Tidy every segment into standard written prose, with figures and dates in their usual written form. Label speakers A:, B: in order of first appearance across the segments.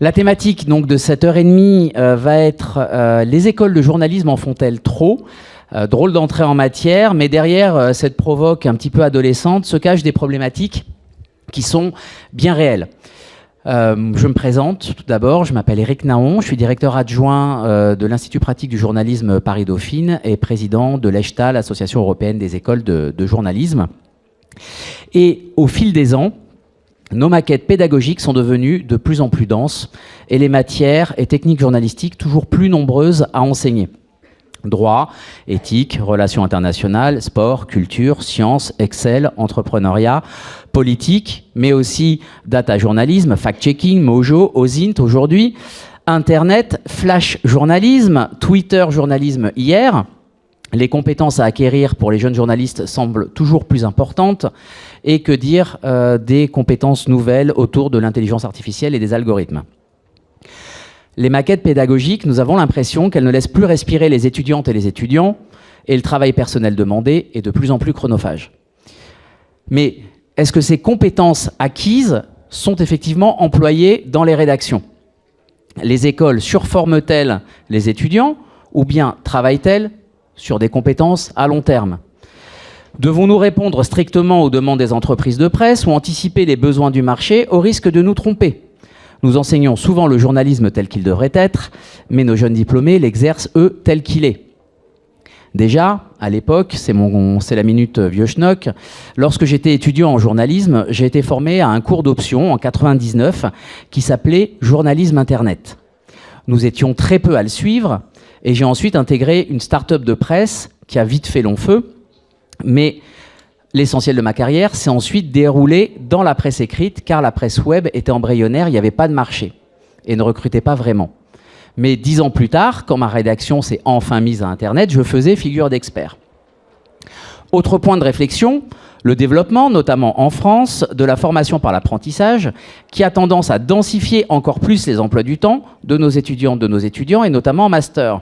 A: La thématique donc, de cette heure et demie va être les écoles de journalisme en font-elles trop ? Drôle d'entrée en matière, mais derrière cette provoque un petit peu adolescente se cachent des problématiques qui sont bien réelles. Je me présente tout d'abord, je m'appelle Éric Naon, je suis directeur adjoint de l'Institut pratique du journalisme Paris-Dauphine et président de l'EJTA, l'Association européenne des écoles de journalisme. Et au fil des ans, nos maquettes pédagogiques sont devenues de plus en plus denses et les matières et techniques journalistiques toujours plus nombreuses à enseigner. Droit, éthique, relations internationales, sport, culture, sciences, Excel, entrepreneuriat, politique, mais aussi data journalisme, fact-checking, Mojo, OSINT aujourd'hui, Internet, flash journalisme, Twitter journalisme hier. Les compétences à acquérir pour les jeunes journalistes semblent toujours plus importantes. Et que dire des compétences nouvelles autour de l'intelligence artificielle et des algorithmes. Les maquettes pédagogiques, nous avons l'impression qu'elles ne laissent plus respirer les étudiantes et les étudiants, et le travail personnel demandé est de plus en plus chronophage. Mais est-ce que ces compétences acquises sont effectivement employées dans les rédactions ? Les écoles surforment-elles les étudiants, ou bien travaillent-elles sur des compétences à long terme ? Devons-nous répondre strictement aux demandes des entreprises de presse ou anticiper les besoins du marché au risque de nous tromper ? Nous enseignons souvent le journalisme tel qu'il devrait être, mais nos jeunes diplômés l'exercent, eux, tel qu'il est. Déjà, à l'époque, c'est la minute vieux schnock, lorsque j'étais étudiant en journalisme, j'ai été formé à un cours d'option en 99 qui s'appelait « Journalisme Internet ». Nous étions très peu à le suivre et j'ai ensuite intégré une start-up de presse qui a vite fait long feu. Mais l'essentiel de ma carrière s'est ensuite déroulé dans la presse écrite, car la presse web était embryonnaire, il n'y avait pas de marché et ne recrutait pas vraiment. Mais 10 ans plus tard, quand ma rédaction s'est enfin mise à Internet, je faisais figure d'expert. Autre point de réflexion, le développement, notamment en France, de la formation par l'apprentissage, qui a tendance à densifier encore plus les emplois du temps de nos étudiantes, de nos étudiants, et notamment en master.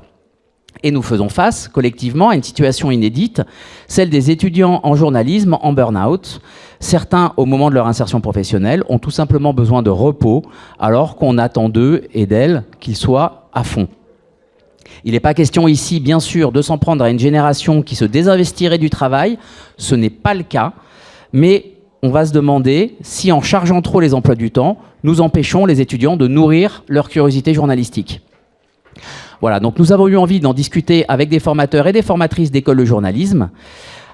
A: Et nous faisons face, collectivement, à une situation inédite, celle des étudiants en journalisme en burn-out. Certains, au moment de leur insertion professionnelle, ont tout simplement besoin de repos, alors qu'on attend d'eux et d'elles qu'ils soient à fond. Il n'est pas question ici, bien sûr, de s'en prendre à une génération qui se désinvestirait du travail. Ce n'est pas le cas, mais on va se demander si, en chargeant trop les emplois du temps, nous empêchons les étudiants de nourrir leur curiosité journalistique. Voilà, donc nous avons eu envie d'en discuter avec des formateurs et des formatrices d'écoles de journalisme.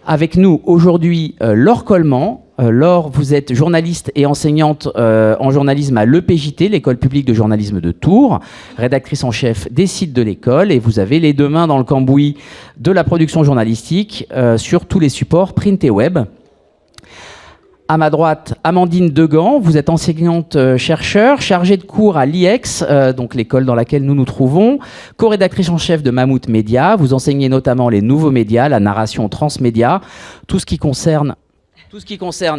A: Avec nous aujourd'hui Laure Coleman. Laure, vous êtes journaliste et enseignante en journalisme à l'EPJT, l'école publique de journalisme de Tours, rédactrice en chef des sites de l'école, et vous avez les deux mains dans le cambouis de la production journalistique sur tous les supports print et web. À ma droite, Amandine Degan, vous êtes enseignante-chercheur, chargée de cours à l'IEX, donc l'école dans laquelle nous nous trouvons, co-rédactrice en chef de Mammouth Média. Vous enseignez notamment les nouveaux médias, la narration transmédia, tout ce qui concerne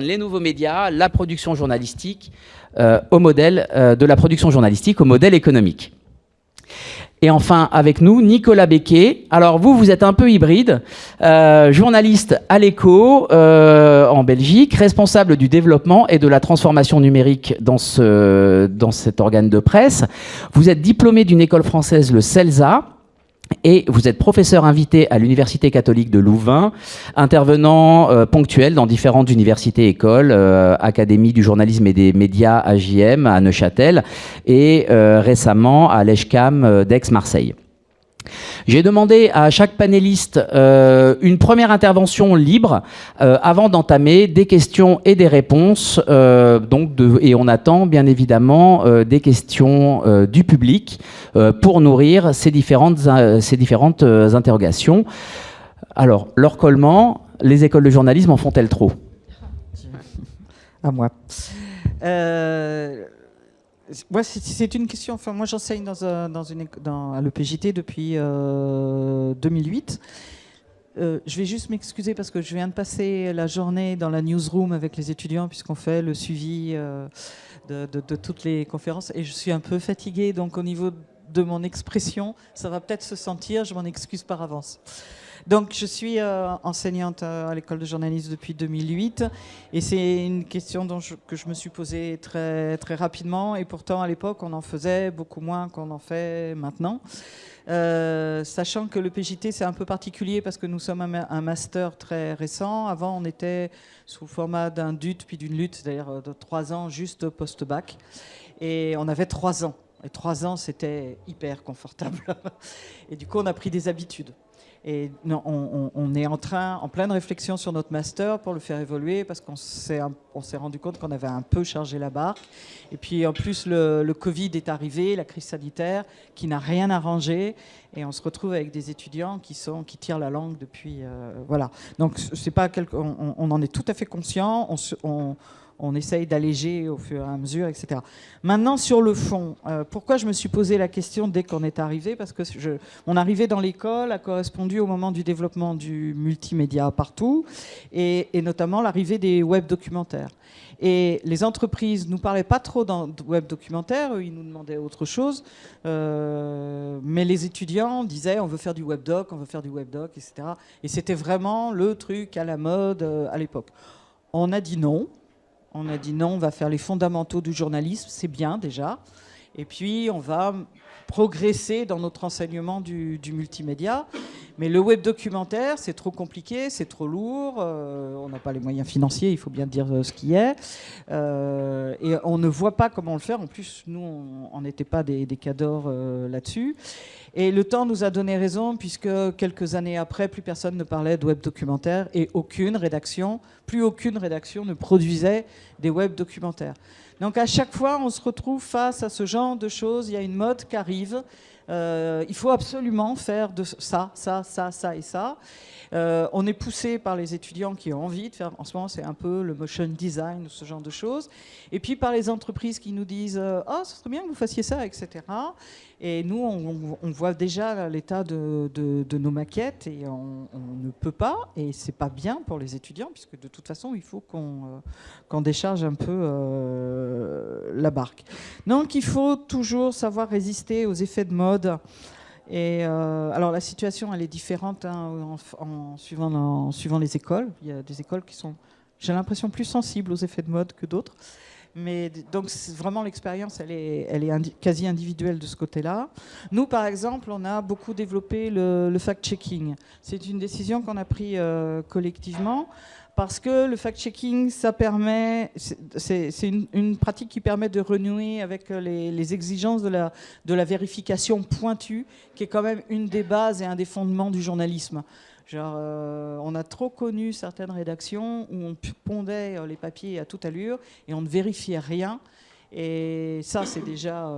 A: les nouveaux médias, la production journalistique, au modèle de la production journalistique au modèle économique. Et enfin, avec nous, Nicolas Becquet. Alors vous êtes un peu hybride, journaliste à l'Echo en Belgique, responsable du développement et de la transformation numérique dans cet organe de presse. Vous êtes diplômé d'une école française, le CELSA, et vous êtes professeur invité à l'Université catholique de Louvain, intervenant ponctuel dans différentes universités et écoles, Académie du journalisme et des médias AJM à Neuchâtel et récemment à l'EJCAM d'Aix-Marseille. J'ai demandé à chaque panéliste une première intervention libre avant d'entamer des questions et des réponses. Et on attend bien évidemment des questions du public pour nourrir ces différentes interrogations. Alors, Laure Coleman, les écoles de journalisme en font-elles trop ?
B: À moi. Ouais, c'est une question. Enfin, moi, j'enseigne à l'EPJT depuis 2008. Je vais juste m'excuser parce que je viens de passer la journée dans la newsroom avec les étudiants puisqu'on fait le suivi de toutes les conférences et je suis un peu fatiguée. Donc, au niveau de mon expression, ça va peut-être se sentir, je m'en excuse par avance. Donc, je suis enseignante à l'école de journalisme depuis 2008 et c'est une question que je me suis posée très, très rapidement et pourtant, à l'époque, on en faisait beaucoup moins qu'on en fait maintenant. Sachant que le PJT, c'est un peu particulier parce que nous sommes un master très récent. Avant, on était sous format d'un DUT puis d'une lutte, c'est-à-dire de 3 ans juste post-bac. Et on avait 3 ans. Et 3 ans, c'était hyper confortable. Et du coup, on a pris des habitudes. Et non, on est en pleine réflexion sur notre master pour le faire évoluer parce qu'on s'est rendu compte qu'on avait un peu chargé la barque. Et puis en plus, le Covid est arrivé, la crise sanitaire, qui n'a rien arrangé. Et on se retrouve avec des étudiants qui tirent la langue depuis... voilà. Donc c'est pas on en est tout à fait conscient. On essaye d'alléger au fur et à mesure, etc. Maintenant, sur le fond, pourquoi je me suis posé la question dès qu'on est arrivé? Parce que mon arrivée dans l'école a correspondu au moment du développement du multimédia partout, et notamment l'arrivée des web documentaires. Et les entreprises ne nous parlaient pas trop de web documentaire, eux, ils nous demandaient autre chose, mais les étudiants disaient on veut faire du webdoc, on veut faire du webdoc, etc. Et c'était vraiment le truc à la mode à l'époque. On a dit non. On a dit non, on va faire les fondamentaux du journalisme, c'est bien déjà. Et puis, on va progresser dans notre enseignement du multimédia. Mais le web documentaire, c'est trop compliqué, c'est trop lourd. On n'a pas les moyens financiers, il faut bien dire ce qui est. Et on ne voit pas comment le faire. En plus, nous, on n'était pas des cadors là-dessus. Et le temps nous a donné raison, puisque quelques années après, plus personne ne parlait de web documentaire et plus aucune rédaction ne produisait des web documentaires. Donc à chaque fois, on se retrouve face à ce genre de choses. Il y a une mode qui arrive. Il faut absolument faire de ça et ça. On est poussé par les étudiants qui ont envie de faire, en ce moment c'est un peu le motion design ou ce genre de choses, et puis par les entreprises qui nous disent « Oh, ce serait bien que vous fassiez ça », etc. Et nous, on voit déjà l'état de nos maquettes et on ne peut pas, et c'est pas bien pour les étudiants, puisque de toute façon, il faut qu'on décharge un peu la barque. Donc il faut toujours savoir résister aux effets de mode. Et alors la situation elle est différente en suivant les écoles. Il y a des écoles qui sont, j'ai l'impression, plus sensibles aux effets de mode que d'autres. Mais donc vraiment l'expérience elle est quasi individuelle de ce côté-là. Nous par exemple on a beaucoup développé le fact-checking. C'est une décision qu'on a prise collectivement. Parce que le fact-checking, ça permet, c'est une pratique qui permet de renouer avec les exigences de la vérification pointue, qui est quand même une des bases et un des fondements du journalisme. Genre, on a trop connu certaines rédactions où on pondait les papiers à toute allure et on ne vérifiait rien. Et ça, c'est déjà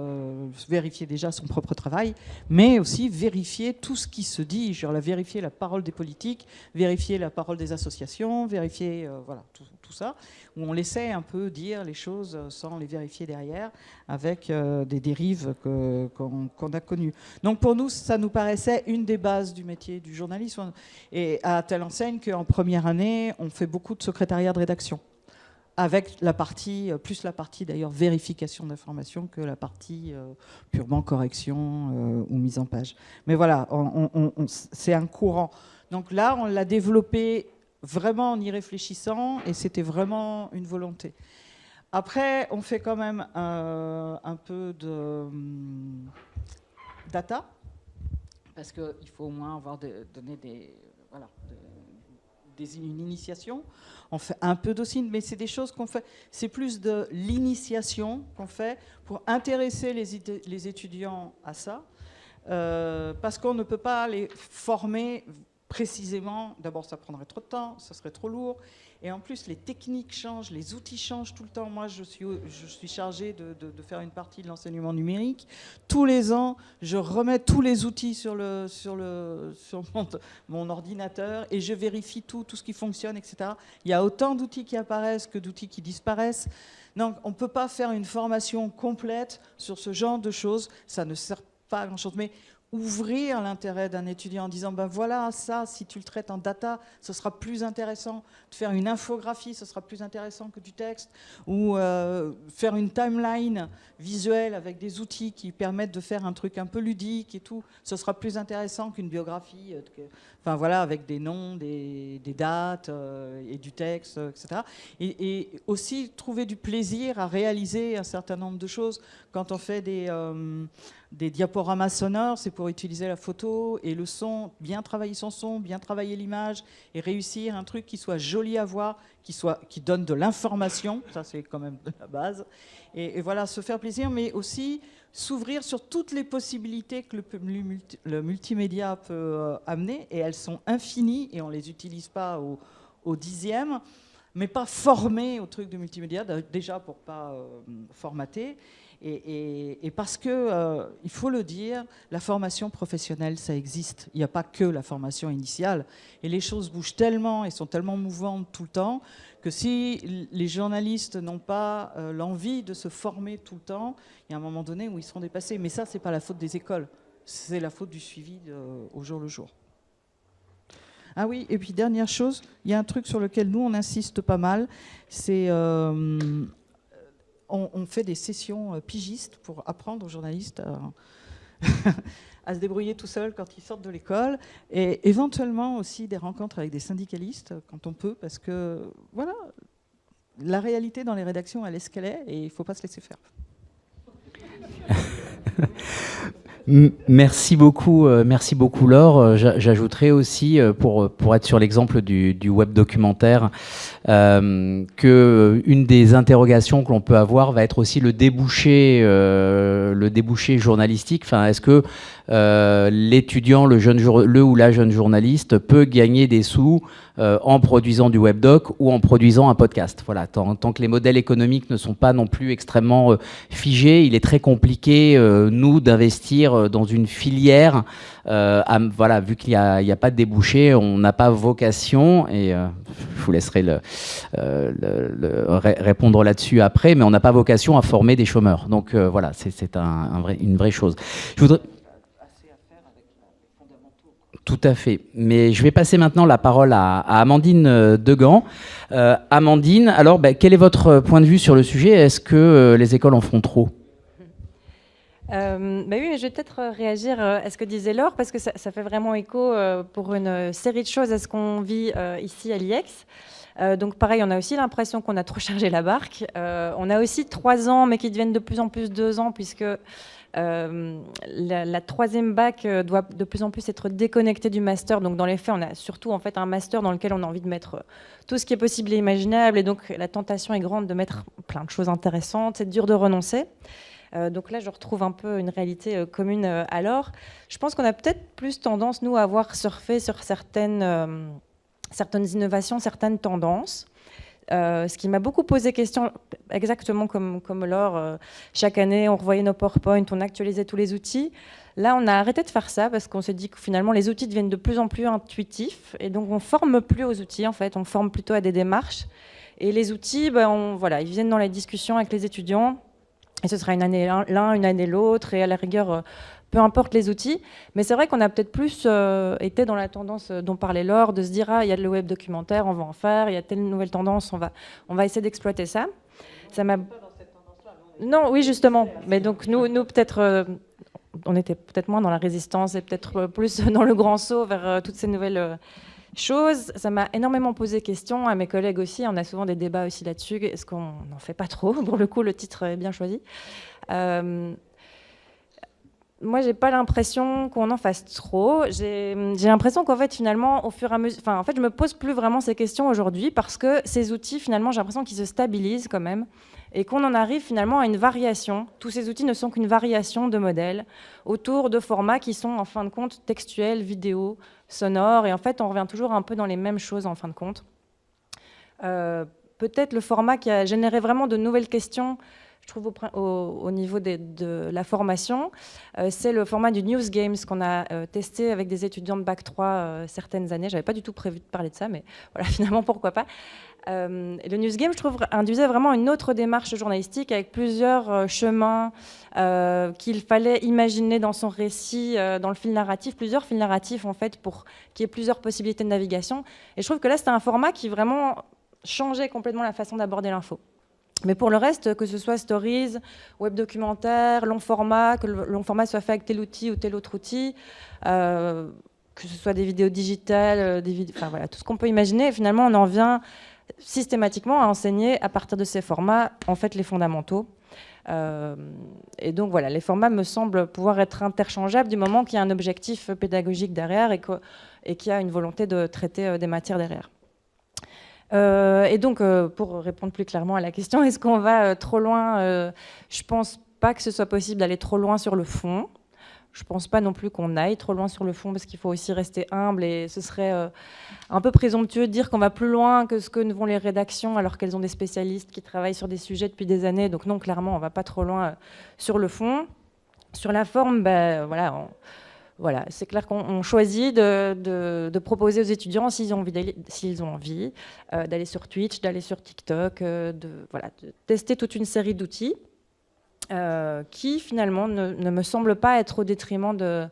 B: vérifier déjà son propre travail, mais aussi vérifier tout ce qui se dit, genre vérifier la parole des politiques, vérifier la parole des associations, vérifier voilà, tout ça, où on laissait un peu dire les choses sans les vérifier derrière, avec des dérives qu'on a connues. Donc pour nous, ça nous paraissait une des bases du métier du journalisme, et à telle enseigne qu'en première année, on fait beaucoup de secrétariat de rédaction, avec plus la partie d'ailleurs vérification d'informations que la partie purement correction ou mise en page. Mais voilà, c'est un courant. Donc là, on l'a développé vraiment en y réfléchissant et c'était vraiment une volonté. Après, on fait quand même un peu de data, parce qu'il faut au moins avoir donné une initiation. On fait un peu d'aussi, mais c'est des choses qu'on fait. C'est plus de l'initiation qu'on fait pour intéresser les étudiants à ça, parce qu'on ne peut pas les former précisément. D'abord, ça prendrait trop de temps, ça serait trop lourd. Et en plus, les techniques changent, les outils changent tout le temps. Moi, je suis chargée de faire une partie de l'enseignement numérique. Tous les ans, je remets tous les outils sur mon ordinateur et je vérifie tout ce qui fonctionne, etc. Il y a autant d'outils qui apparaissent que d'outils qui disparaissent. Donc, on ne peut pas faire une formation complète sur ce genre de choses. Ça ne sert pas à grand-chose. Mais ouvrir l'intérêt d'un étudiant en disant ben voilà, ça, si tu le traites en data, ce sera plus intéressant. De faire une infographie, ce sera plus intéressant que du texte. Ou faire une timeline visuelle avec des outils qui permettent de faire un truc un peu ludique et tout, ce sera plus intéressant qu'une biographie, enfin voilà, avec des noms, des dates et du texte, etc. Et aussi trouver du plaisir à réaliser un certain nombre de choses. Quand on fait des diaporamas sonores, c'est pour utiliser la photo et le son, bien travailler son son, bien travailler l'image et réussir un truc qui soit joli à voir, qui donne de l'information, ça c'est quand même la base. Et voilà, se faire plaisir, mais aussi s'ouvrir sur toutes les possibilités que le multimédia peut amener, et elles sont infinies et on ne les utilise pas au dixième, mais pas formé au truc de multimédia, déjà pour ne pas formater. Et parce que, il faut le dire, la formation professionnelle, ça existe. Il n'y a pas que la formation initiale. Et les choses bougent tellement et sont tellement mouvantes tout le temps que si les journalistes n'ont pas l'envie de se former tout le temps, il y a un moment donné où ils seront dépassés. Mais ça, ce n'est pas la faute des écoles. C'est la faute du suivi au jour le jour. Ah oui, et puis dernière chose, il y a un truc sur lequel nous, on insiste pas mal, c'est... on fait des sessions pigistes pour apprendre aux journalistes à se débrouiller tout seuls quand ils sortent de l'école, et éventuellement aussi des rencontres avec des syndicalistes quand on peut, parce que voilà, la réalité dans les rédactions, elle est ce qu'elle est, et il ne faut pas se laisser faire.
A: Merci beaucoup Laure. J'ajouterais aussi, pour être sur l'exemple du web documentaire, que une des interrogations que l'on peut avoir va être aussi le débouché journalistique. Enfin, est-ce que l'étudiant, le ou la jeune journaliste peut gagner des sous en produisant du webdoc ou en produisant un podcast. Voilà, tant que les modèles économiques ne sont pas non plus extrêmement figés, il est très compliqué, nous, d'investir dans une filière. Voilà, vu qu'il n'y a pas de débouché, on n'a pas vocation, et je vous laisserai répondre là-dessus après, mais on n'a pas vocation à former des chômeurs. Donc voilà, c'est une vraie chose. Je voudrais... Tout à fait. Mais je vais passer maintenant la parole à Amandine Degan. Amandine, alors, quel est votre point de vue sur le sujet? Est-ce que les écoles en font trop?
C: Oui, mais je vais peut-être réagir à ce que disait Laure, parce que ça fait vraiment écho pour une série de choses à ce qu'on vit ici à l'IEX. Donc pareil, on a aussi l'impression qu'on a trop chargé la barque. On a aussi 3 ans, mais qui deviennent de plus en plus 2 ans, puisque la troisième bac doit de plus en plus être déconnectée du master. Donc dans les faits, on a surtout en fait un master dans lequel on a envie de mettre tout ce qui est possible et imaginable, et donc la tentation est grande de mettre plein de choses intéressantes. C'est dur de renoncer. Donc là, je retrouve un peu une réalité commune. Alors, je pense qu'on a peut-être plus tendance, nous, à avoir surfé sur certaines innovations, certaines tendances. Ce qui m'a beaucoup posé question, exactement comme Laure, chaque année on revoyait nos PowerPoint, on actualisait tous les outils. Là on a arrêté de faire ça parce qu'on s'est dit que finalement les outils deviennent de plus en plus intuitifs, et donc on forme plus aux outils en fait, on forme plutôt à des démarches. Et les outils, voilà, ils viennent dans les discussions avec les étudiants, et ce sera une année l'un, une année l'autre, et à la rigueur... peu importe les outils, mais c'est vrai qu'on a peut-être plus été dans la tendance dont parlait Laure, de se dire il y a le web documentaire, on va en faire, il y a telle nouvelle tendance, on va essayer d'exploiter ça. Ça m'a... Non, oui justement, mais donc nous peut-être, on était peut-être moins dans la résistance et peut-être plus dans le grand saut vers toutes ces nouvelles choses. Ça m'a énormément posé question, à mes collègues aussi, on a souvent des débats aussi là-dessus, est-ce qu'on n'en fait pas trop? Pour le coup, le titre est bien choisi. Moi, j'ai pas l'impression qu'on en fasse trop. J'ai l'impression qu'en fait, finalement, au fur et à mesure... Enfin, en fait, je me pose plus vraiment ces questions aujourd'hui, parce que ces outils, finalement, j'ai l'impression qu'ils se stabilisent quand même, et qu'on en arrive finalement à une variation. Tous ces outils ne sont qu'une variation de modèles autour de formats qui sont, en fin de compte, textuels, vidéo, sonores, et en fait, on revient toujours un peu dans les mêmes choses, en fin de compte. Peut-être le format qui a généré vraiment de nouvelles questions, je trouve au niveau de la formation, c'est le format du News Games qu'on a testé avec des étudiants de Bac 3 certaines années. Je n'avais pas du tout prévu de parler de ça, mais voilà, finalement, pourquoi pas. Et le News Game, je trouve, induisait vraiment une autre démarche journalistique avec plusieurs chemins qu'il fallait imaginer dans son récit, dans le fil narratif, plusieurs fils narratifs en fait, pour qu'il y ait plusieurs possibilités de navigation. Et je trouve que là, c'était un format qui vraiment changeait complètement la façon d'aborder l'info. Mais pour le reste, que ce soit stories, web documentaire, long format, que le long format soit fait avec tel outil ou tel autre outil, que ce soit des vidéos digitales, enfin voilà, tout ce qu'on peut imaginer, finalement, on en vient systématiquement à enseigner à partir de ces formats, en fait, les fondamentaux. Et donc voilà, les formats me semblent pouvoir être interchangeables du moment qu'il y a un objectif pédagogique derrière et qu'il y a une volonté de traiter des matières derrière. Et donc, pour répondre plus clairement à la question, est-ce qu'on va trop loin? Je pense pas que ce soit possible d'aller trop loin sur le fond. Je pense pas non plus qu'on aille trop loin sur le fond, parce qu'il faut aussi rester humble, et ce serait un peu présomptueux de dire qu'on va plus loin que ce que vont les rédactions, alors qu'elles ont des spécialistes qui travaillent sur des sujets depuis des années. Donc non, clairement, on va pas trop loin sur le fond. Sur la forme, ben, voilà, c'est clair qu'on choisit de proposer aux étudiants, s'ils ont envie, d'aller sur Twitch, d'aller sur TikTok, de tester toute une série d'outils qui finalement ne me semblent pas être au détriment de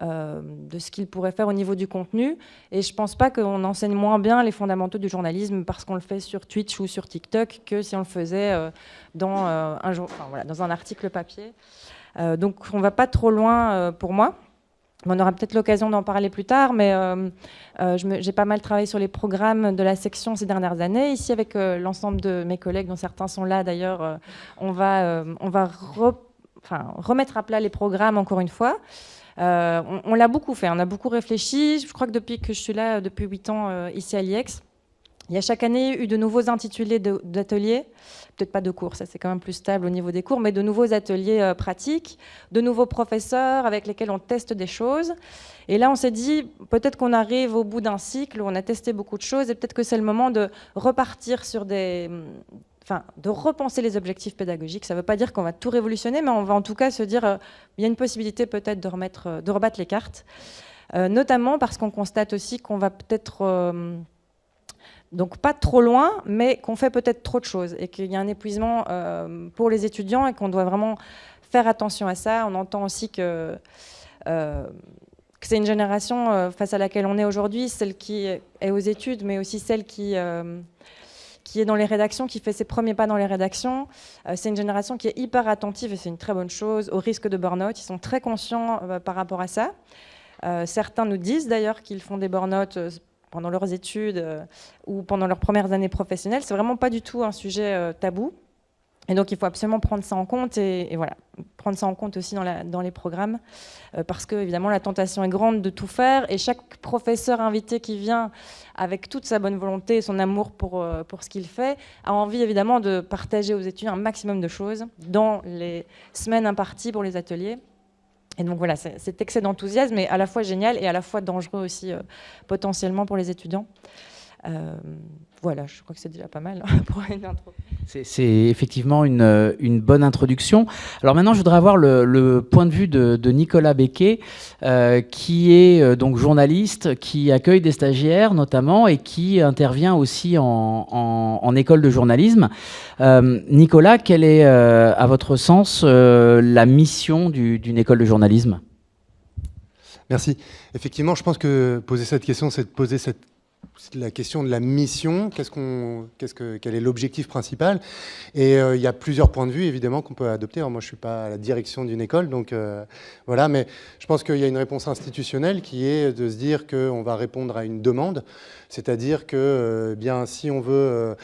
C: ce qu'ils pourraient faire au niveau du contenu. Et je ne pense pas qu'on enseigne moins bien les fondamentaux du journalisme parce qu'on le fait sur Twitch ou sur TikTok que si on le faisait dans un article papier. Donc on ne va pas trop loin pour moi. On aura peut-être l'occasion d'en parler plus tard, mais j'ai pas mal travaillé sur les programmes de la section ces dernières années. Ici, avec l'ensemble de mes collègues, dont certains sont là d'ailleurs, on va remettre à plat les programmes encore une fois. On l'a beaucoup fait, on a beaucoup réfléchi. Je crois que depuis que je suis là, depuis 8 ans ici à l'IEX, il y a chaque année eu de nouveaux intitulés d'ateliers, peut-être pas de cours, ça c'est quand même plus stable au niveau des cours, mais de nouveaux ateliers pratiques, de nouveaux professeurs avec lesquels on teste des choses. Et là, on s'est dit, peut-être qu'on arrive au bout d'un cycle où on a testé beaucoup de choses, et peut-être que c'est le moment de repartir sur de repenser les objectifs pédagogiques. Ça ne veut pas dire qu'on va tout révolutionner, mais on va en tout cas se dire, il y a une possibilité peut-être de rebattre les cartes, notamment parce qu'on constate aussi qu'on va peut-être... donc pas trop loin, mais qu'on fait peut-être trop de choses et qu'il y a un épuisement pour les étudiants et qu'on doit vraiment faire attention à ça. On entend aussi que c'est une génération face à laquelle on est aujourd'hui, celle qui est aux études, mais aussi celle qui est dans les rédactions, qui fait ses premiers pas dans les rédactions. C'est une génération qui est hyper attentive, et c'est une très bonne chose, au risque de burn-out. Ils sont très conscients par rapport à ça. Certains nous disent d'ailleurs qu'ils font des burn-out pendant leurs études ou pendant leurs premières années professionnelles. C'est vraiment pas du tout un sujet tabou. Et donc, il faut absolument prendre ça en compte et voilà, prendre ça en compte aussi dans les programmes parce que, évidemment, la tentation est grande de tout faire et chaque professeur invité qui vient avec toute sa bonne volonté et son amour pour ce qu'il fait a envie, évidemment, de partager aux étudiants un maximum de choses dans les semaines imparties pour les ateliers. Et donc voilà, cet excès d'enthousiasme est à la fois génial et à la fois dangereux aussi potentiellement pour les étudiants. Voilà, je crois que c'est déjà pas mal pour une intro.
A: C'est effectivement une bonne introduction. Alors maintenant, je voudrais avoir le point de vue de Nicolas Becquet, qui est donc journaliste, qui accueille des stagiaires notamment et qui intervient aussi en école de journalisme. Nicolas, quelle est, à votre sens, la mission d'une école de journalisme ?
D: Merci. Effectivement, je pense que poser cette question, c'est de poser la question de la mission, quel est l'objectif principal. Et il y a plusieurs points de vue, évidemment, qu'on peut adopter. Alors, moi, je ne suis pas à la direction d'une école, donc voilà. Mais je pense qu'il y a une réponse institutionnelle qui est de se dire qu'on va répondre à une demande. C'est-à-dire que, bien, si on veut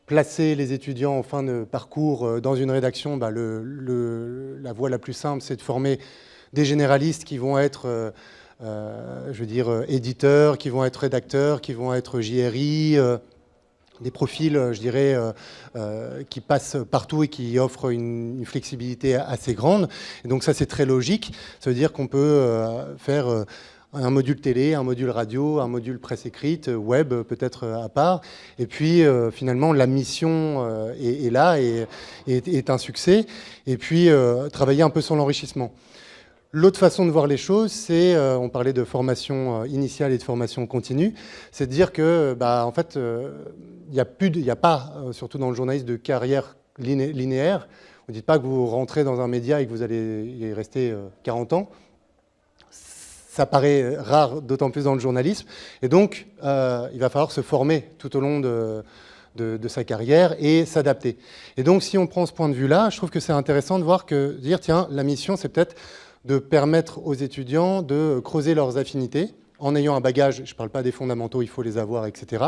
D: placer les étudiants en fin de parcours dans une rédaction, bah, la voie la plus simple, c'est de former des généralistes qui vont être... éditeurs, qui vont être rédacteurs, qui vont être JRI, des profils, je dirais, qui passent partout et qui offrent une flexibilité assez grande. Et donc ça, c'est très logique. Ça veut dire qu'on peut faire un module télé, un module radio, un module presse écrite, web peut-être à part. Et puis finalement, la mission est là et est un succès. Et puis travailler un peu sur l'enrichissement. L'autre façon de voir les choses, c'est, on parlait de formation initiale et de formation continue, c'est de dire que, en fait, il n'y a pas, surtout dans le journalisme, de carrière linéaire. Vous ne dites pas que vous rentrez dans un média et que vous allez y rester 40 ans. Ça paraît rare, d'autant plus dans le journalisme. Et donc, il va falloir se former tout au long de sa carrière et s'adapter. Et donc, si on prend ce point de vue-là, je trouve que c'est intéressant de voir que, dire, tiens, la mission, c'est peut-être de permettre aux étudiants de creuser leurs affinités, en ayant un bagage, je ne parle pas des fondamentaux, il faut les avoir, etc.,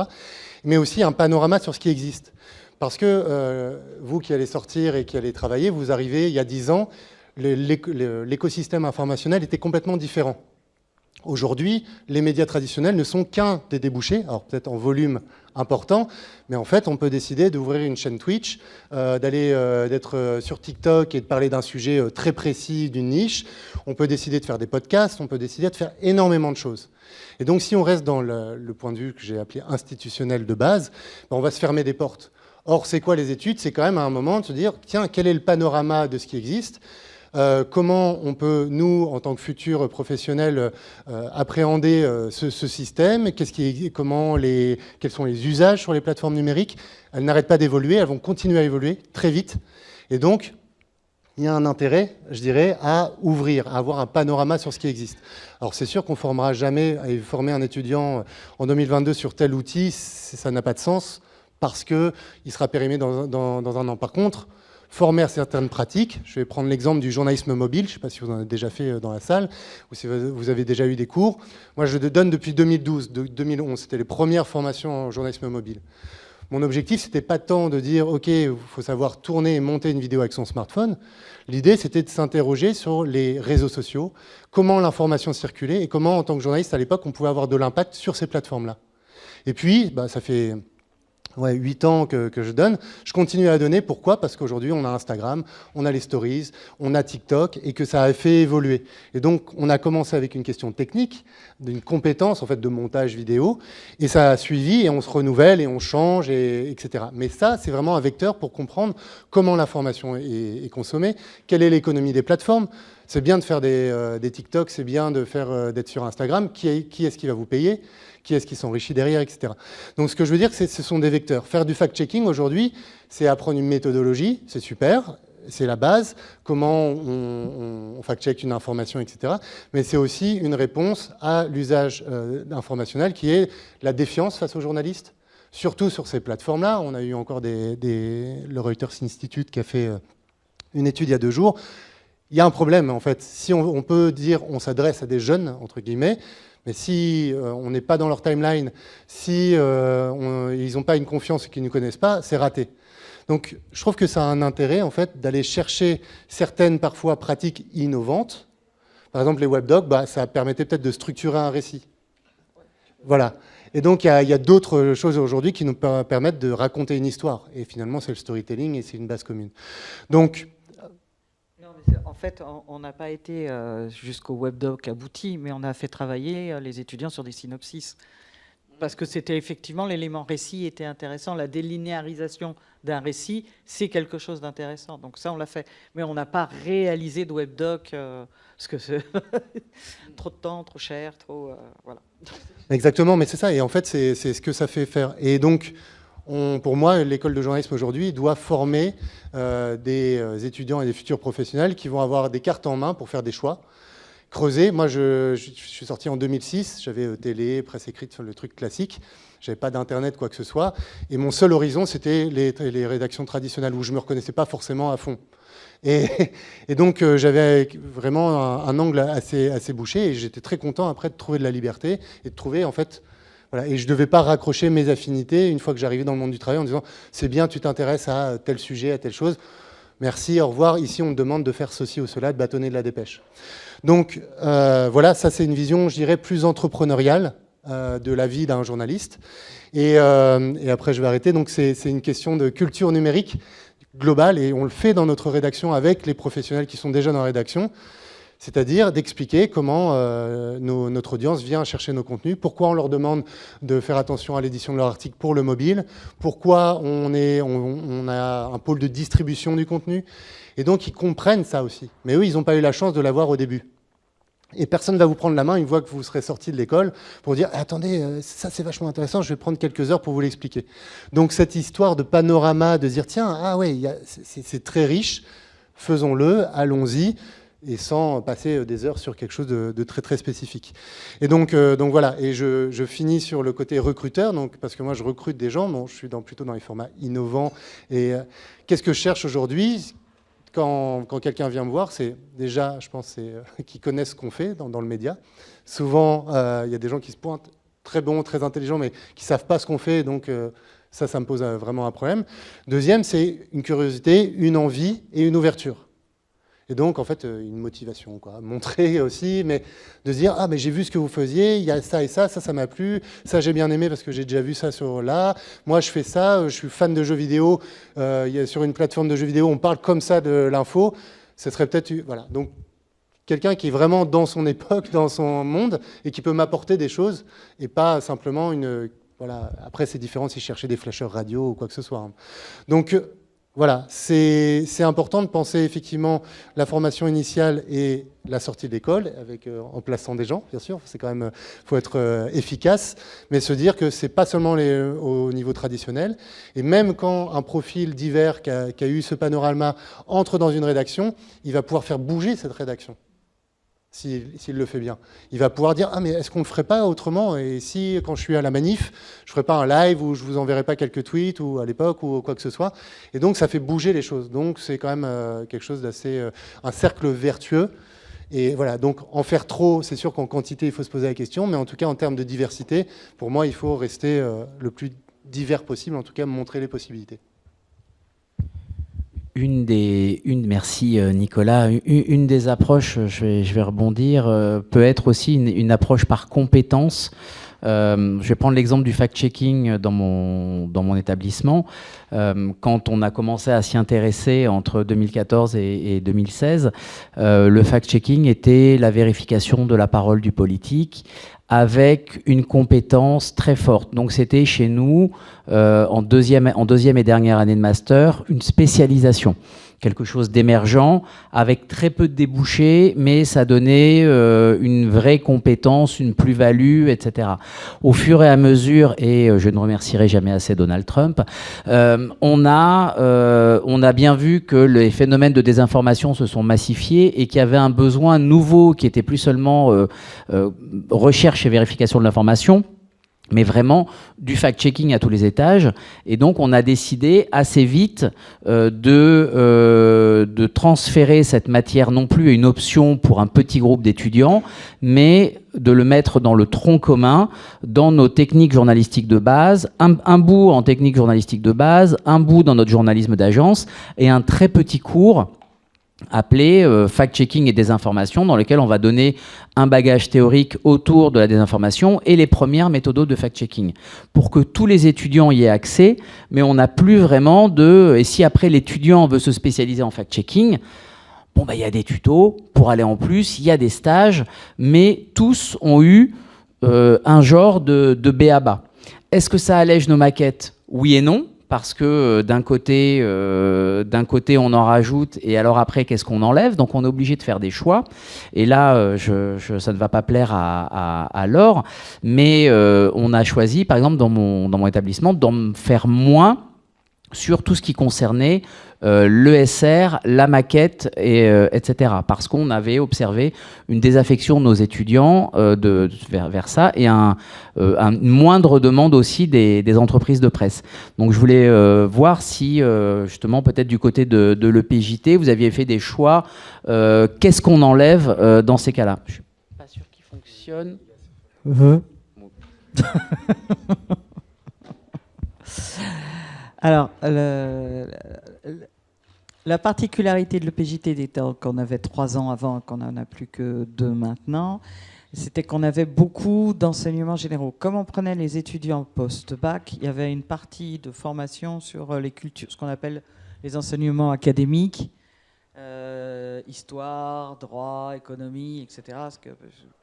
D: mais aussi un panorama sur ce qui existe. Parce que vous qui allez sortir et qui allez travailler, vous arrivez il y a 10 ans, l'écosystème informationnel était complètement différent. Aujourd'hui, les médias traditionnels ne sont qu'un des débouchés, alors peut-être en volume important, mais en fait, on peut décider d'ouvrir une chaîne Twitch, d'être sur TikTok et de parler d'un sujet très précis, d'une niche. On peut décider de faire des podcasts, on peut décider de faire énormément de choses. Et donc, si on reste dans le point de vue que j'ai appelé institutionnel de base, on va se fermer des portes. Or, c'est quoi les études? C'est quand même à un moment de se dire, tiens, quel est le panorama de ce qui existe? Comment on peut, nous, en tant que futurs professionnels, appréhender ce système, quels sont les usages sur les plateformes numériques? Elles n'arrêtent pas d'évoluer, elles vont continuer à évoluer très vite. Et donc, il y a un intérêt, je dirais, à ouvrir, à avoir un panorama sur ce qui existe. Alors c'est sûr qu'on ne formera jamais, et former un étudiant en 2022 sur tel outil, ça n'a pas de sens, parce qu'il sera périmé dans un an. Par contre, former à certaines pratiques. Je vais prendre l'exemple du journalisme mobile. Je ne sais pas si vous en avez déjà fait dans la salle ou si vous avez déjà eu des cours. Moi, je donne depuis 2012, 2011. C'était les premières formations en journalisme mobile. Mon objectif, c'était pas tant de dire, OK, il faut savoir tourner et monter une vidéo avec son smartphone. L'idée, c'était de s'interroger sur les réseaux sociaux, comment l'information circulait et comment, en tant que journaliste, à l'époque, on pouvait avoir de l'impact sur ces plateformes-là. Et puis, ça fait 8 ans que je donne. Je continue à donner. Pourquoi? Parce qu'aujourd'hui, on a Instagram, on a les stories, on a TikTok, et que ça a fait évoluer. Et donc, on a commencé avec une question technique, d'une compétence en fait de montage vidéo, et ça a suivi, et on se renouvelle, et on change, etc. Mais ça, c'est vraiment un vecteur pour comprendre comment l'information est consommée, quelle est l'économie des plateformes. C'est bien de faire des TikTok, c'est bien d'être sur Instagram. Qui est-ce qui va vous payer? Qui est-ce qui s'enrichit derrière, etc. Donc ce que je veux dire, c'est que ce sont des vecteurs. Faire du fact-checking aujourd'hui, c'est apprendre une méthodologie, c'est super, c'est la base, comment on fact-check une information, etc. Mais c'est aussi une réponse à l'usage informationnel qui est la défiance face aux journalistes. Surtout sur ces plateformes-là. On a eu encore le Reuters Institute qui a fait une étude il y a 2 jours. Il y a un problème, en fait. Si on peut dire on s'adresse à des jeunes, entre guillemets, mais si on n'est pas dans leur timeline, si ils n'ont pas une confiance et qu'ils ne nous connaissent pas, c'est raté. Donc, je trouve que ça a un intérêt, en fait, d'aller chercher certaines, parfois, pratiques innovantes. Par exemple, les webdocs, ça permettait peut-être de structurer un récit. Voilà. Et donc, il y a d'autres choses aujourd'hui qui nous permettent de raconter une histoire. Et finalement, c'est le storytelling et c'est une base commune. Donc,
B: en fait, on n'a pas été jusqu'au webdoc abouti, mais on a fait travailler les étudiants sur des synopsis. Parce que c'était effectivement l'élément récit était intéressant. La délinéarisation d'un récit, c'est quelque chose d'intéressant. Donc ça, on l'a fait. Mais on n'a pas réalisé de webdoc, parce que c'est trop de temps, trop cher, trop... voilà.
D: Exactement, mais c'est ça. Et en fait, c'est ce que ça fait faire. Et donc, pour moi, l'école de journalisme aujourd'hui doit former des étudiants et des futurs professionnels qui vont avoir des cartes en main pour faire des choix, creuser. Moi, je suis sorti en 2006, j'avais télé, presse écrite, le truc classique. Je n'avais pas d'internet, quoi que ce soit. Et mon seul horizon, c'était les rédactions traditionnelles où je ne me reconnaissais pas forcément à fond. Et donc, j'avais vraiment un angle assez bouché et j'étais très content après de trouver de la liberté et de trouver, en fait... Voilà, et je ne devais pas raccrocher mes affinités une fois que j'arrivais dans le monde du travail en disant « c'est bien, tu t'intéresses à tel sujet, à telle chose, merci, au revoir, ici on me demande de faire ceci ou cela, de bâtonner de la dépêche ». Donc voilà, ça c'est une vision, je dirais, plus entrepreneuriale de la vie d'un journaliste. Et après je vais arrêter, donc c'est une question de culture numérique globale et on le fait dans notre rédaction avec les professionnels qui sont déjà dans la rédaction. C'est-à-dire d'expliquer comment notre audience vient chercher nos contenus, pourquoi on leur demande de faire attention à l'édition de leur article pour le mobile, pourquoi on a un pôle de distribution du contenu. Et donc, ils comprennent ça aussi. Mais eux, ils n'ont pas eu la chance de l'avoir au début. Et personne ne va vous prendre la main une fois que vous serez sorti de l'école pour dire attendez, ça c'est vachement intéressant, je vais prendre quelques heures pour vous l'expliquer. Donc cette histoire de panorama, de dire tiens, ah ouais, c'est très riche, faisons-le, allons-y, et sans passer des heures sur quelque chose de très très spécifique. Et donc voilà, et je finis sur le côté recruteur, donc, parce que moi je recrute des gens, bon, je suis plutôt dans les formats innovants. Et qu'est-ce que je cherche aujourd'hui ? Quand quelqu'un vient me voir, c'est déjà, je pense, qu'ils connaissent ce qu'on fait dans le média. Souvent, il y a des gens qui se pointent, très bons, très intelligents, mais qui ne savent pas ce qu'on fait, donc ça me pose vraiment un problème. Deuxième, c'est une curiosité, une envie et une ouverture. Et donc, en fait, une motivation, quoi. Montrer aussi, mais de se dire, ah, mais j'ai vu ce que vous faisiez, il y a ça et ça m'a plu, ça j'ai bien aimé parce que j'ai déjà vu ça sur là. Moi, je fais ça, je suis fan de jeux vidéo, sur une plateforme de jeux vidéo, on parle comme ça de l'info. Ce serait peut-être, voilà. Donc, quelqu'un qui est vraiment dans son époque, dans son monde, et qui peut m'apporter des choses, et pas simplement voilà. Après, c'est différent si je cherchais des flasheurs radio ou quoi que ce soit. Donc, voilà, c'est important de penser effectivement la formation initiale et la sortie de l'école, en plaçant des gens, bien sûr, c'est quand même, faut être efficace, mais se dire que c'est pas seulement au niveau traditionnel, et même quand un profil divers qui a eu ce panorama entre dans une rédaction, il va pouvoir faire bouger cette rédaction. S'il le fait bien. Il va pouvoir dire « Ah, mais est-ce qu'on ne le ferait pas autrement ? Et si, quand je suis à la manif, je ne ferais pas un live où je ne vous enverrai pas quelques tweets ou à l'époque ou quoi que ce soit ?» Et donc, ça fait bouger les choses. Donc, c'est quand même quelque chose d'assez... un cercle vertueux. Et voilà, donc en faire trop, c'est sûr qu'en quantité, il faut se poser la question. Mais en tout cas, en termes de diversité, pour moi, il faut rester le plus divers possible, en tout cas, montrer les possibilités.
A: Merci Nicolas. Une des approches, je vais rebondir, peut être aussi une approche par compétence. Je vais prendre l'exemple du fact-checking dans mon établissement. Quand on a commencé à s'y intéresser entre 2014 et 2016, le fact-checking était la vérification de la parole du politique avec une compétence très forte. Donc c'était chez nous, en deuxième et dernière année de master, une spécialisation. Quelque chose d'émergent, avec très peu de débouchés, mais ça donnait une vraie compétence, une plus-value, etc. Au fur et à mesure, et je ne remercierai jamais assez Donald Trump, on a bien vu que les phénomènes de désinformation se sont massifiés et qu'il y avait un besoin nouveau qui était plus seulement recherche et vérification de l'information, mais vraiment du fact-checking à tous les étages. Et donc, on a décidé assez vite de transférer cette matière non plus à une option pour un petit groupe d'étudiants, mais de le mettre dans le tronc commun, dans nos techniques journalistiques de base, un bout en technique journalistique de base, un bout dans notre journalisme d'agence, et un très petit cours appelé fact-checking et désinformation, dans lequel on va donner un bagage théorique autour de la désinformation et les premières méthodes de fact-checking, pour que tous les étudiants y aient accès, mais on n'a plus vraiment et si après l'étudiant veut se spécialiser en fact-checking, bon, il y a des tutos pour aller en plus, il y a des stages, mais tous ont eu un genre de b.a.-ba. Est-ce que ça allège nos maquettes ? Oui et non. Parce que d'un côté, on en rajoute, et alors après, qu'est-ce qu'on enlève ? Donc on est obligé de faire des choix. Et là, ça ne va pas plaire à Laure, mais on a choisi, par exemple, dans mon établissement, d'en faire moins sur tout ce qui concernait l'ESR, la maquette, etc. Parce qu'on avait observé une désaffection de nos étudiants vers ça, et une moindre demande aussi des entreprises de presse. Donc je voulais voir si, justement, peut-être du côté de l'EPJT, vous aviez fait des choix. Qu'est-ce qu'on enlève dans ces cas-là ? Je ne suis pas sûr qu'il fonctionne.
B: Alors, la particularité de l'EPJT étant qu'on avait 3 ans avant, qu'on n'en a plus que 2 maintenant, c'était qu'on avait beaucoup d'enseignements généraux. Comme on prenait les étudiants post-bac, il y avait une partie de formation sur les cultures, ce qu'on appelle les enseignements académiques, histoire, droit, économie, etc.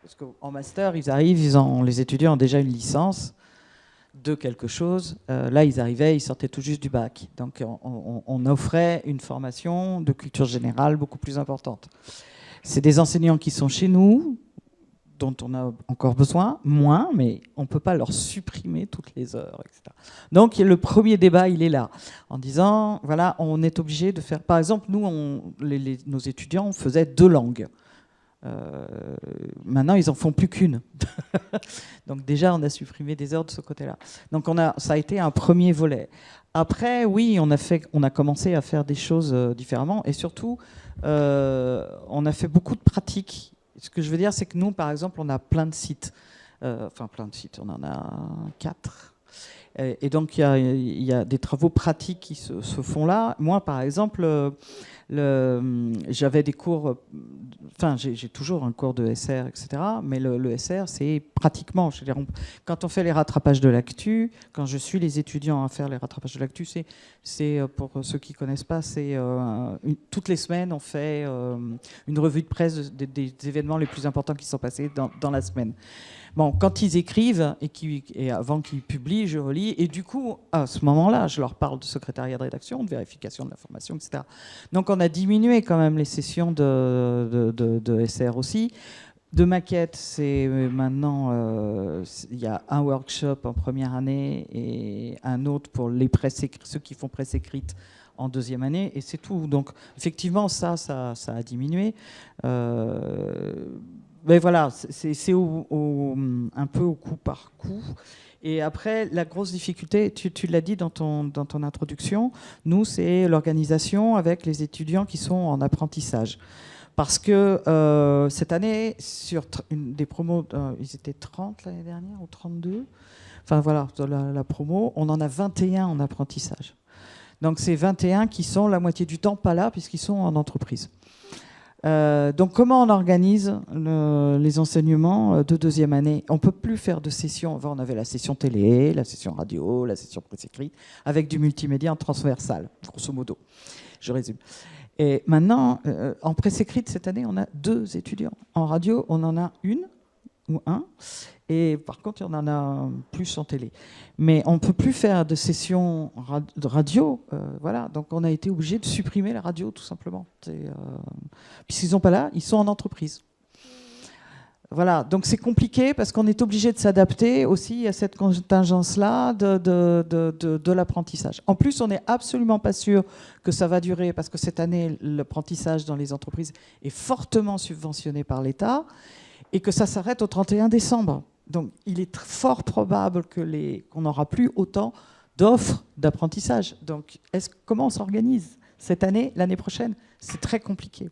B: Parce qu'en master, les étudiants ont déjà une licence de quelque chose. Là, ils sortaient tout juste du bac. Donc, on offrait une formation de culture générale beaucoup plus importante. C'est des enseignants qui sont chez nous, dont on a encore besoin, moins, mais on ne peut pas leur supprimer toutes les heures, etc. Donc le premier débat, il est là, en disant, voilà, on est obligé de faire... Par exemple, nous, nos étudiants faisaient 2 langues. Maintenant, ils n'en font plus qu'une. Donc déjà, on a supprimé des heures de ce côté-là. Donc ça a été un premier volet. Après, oui, on a commencé à faire des choses différemment, et surtout, on a fait beaucoup de pratiques. Ce que je veux dire, c'est que nous, par exemple, on a plein de sites. Plein de sites, on en a 4. Et donc, il y a des travaux pratiques qui se font là. Moi, par exemple, j'avais des cours... j'ai toujours un cours de SR, etc. Mais le SR, c'est pratiquement... Quand on fait les rattrapages de l'actu, quand je suis les étudiants à faire les rattrapages de l'actu, c'est pour ceux qui ne connaissent pas, c'est toutes les semaines, on fait une revue de presse des événements les plus importants qui sont passés dans la semaine. Bon, quand ils écrivent et avant qu'ils publient, je relis. Et du coup, à ce moment-là, je leur parle de secrétariat de rédaction, de vérification de l'information, etc. Donc, on a diminué quand même les sessions de SR aussi. De maquette, c'est maintenant, il y a un workshop en première année et un autre pour ceux qui font presse écrite en deuxième année, et c'est tout. Donc, effectivement, ça a diminué. Mais voilà, c'est un peu au coup par coup. Et après, la grosse difficulté, tu l'as dit dans ton introduction, nous, c'est l'organisation avec les étudiants qui sont en apprentissage. Parce que cette année, sur des promos, ils étaient 30 l'année dernière ou 32. Enfin voilà, la promo, on en a 21 en apprentissage. Donc c'est 21 qui sont la moitié du temps pas là puisqu'ils sont en entreprise. Donc comment on organise les enseignements de deuxième année? On ne peut plus faire de sessions. Avant, on avait la session télé, la session radio, la session presse écrite, avec du multimédia en transversal, grosso modo. Je résume. Et maintenant, en presse écrite, cette année, on a 2 étudiants. En radio, on en a 1 ou 1. Et par contre, il y en a plus en télé. Mais on ne peut plus faire de sessions de radio. Voilà. Donc, on a été obligé de supprimer la radio, tout simplement. Puisqu'ils ne sont pas là, ils sont en entreprise. Voilà. Donc, c'est compliqué parce qu'on est obligé de s'adapter aussi à cette contingence-là de l'apprentissage. En plus, on n'est absolument pas sûr que ça va durer parce que cette année, l'apprentissage dans les entreprises est fortement subventionné par l'État et que ça s'arrête au 31 décembre. Donc, il est fort probable qu'on n'aura plus autant d'offres d'apprentissage. Donc, comment on s'organise cette année, l'année prochaine? C'est très compliqué.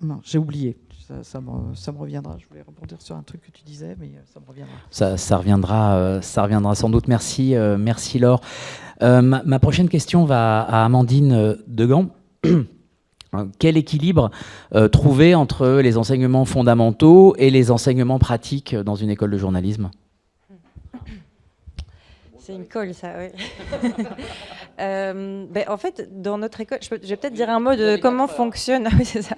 B: Non, j'ai oublié. Ça me reviendra. Je voulais rebondir sur un truc que tu disais, mais ça me reviendra.
A: Ça reviendra sans doute. Merci, merci Laure. Ma prochaine question va à Amandine Degan. Quel équilibre trouver entre les enseignements fondamentaux et les enseignements pratiques dans une école de journalisme?
C: C'est une colle, ça, oui. En fait, dans notre école, je vais peut-être dire un mot de comment fonctionne, oui, c'est ça.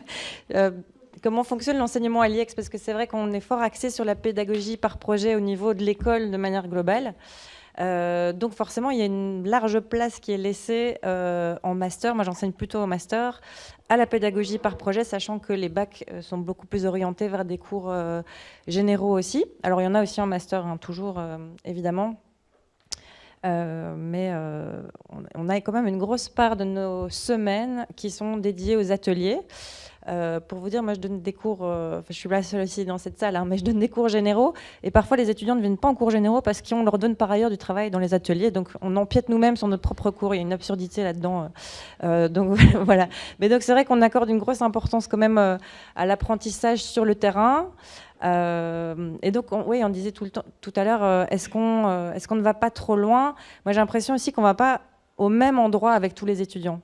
C: Comment fonctionne l'enseignement à l'IEX, parce que c'est vrai qu'on est fort axé sur la pédagogie par projet au niveau de l'école de manière globale. Donc forcément, il y a une large place qui est laissée en master. Moi, j'enseigne plutôt au master, à la pédagogie par projet, sachant que les bacs sont beaucoup plus orientés vers des cours généraux aussi. Alors, il y en a aussi en master, hein, toujours, évidemment. Mais on a quand même une grosse part de nos semaines qui sont dédiées aux ateliers. Pour vous dire, moi je donne des cours, je suis la seule aussi dans cette salle, hein, mais je donne des cours généraux et parfois les étudiants ne viennent pas en cours généraux parce qu'on leur donne par ailleurs du travail dans les ateliers, donc on empiète nous-mêmes sur notre propre cours, il y a une absurdité là-dedans. Donc voilà. Mais donc c'est vrai qu'on accorde une grosse importance quand même à l'apprentissage sur le terrain. Et donc, on disait tout à l'heure, est-ce qu'on ne va pas trop loin? Moi j'ai l'impression aussi qu'on ne va pas au même endroit avec tous les étudiants.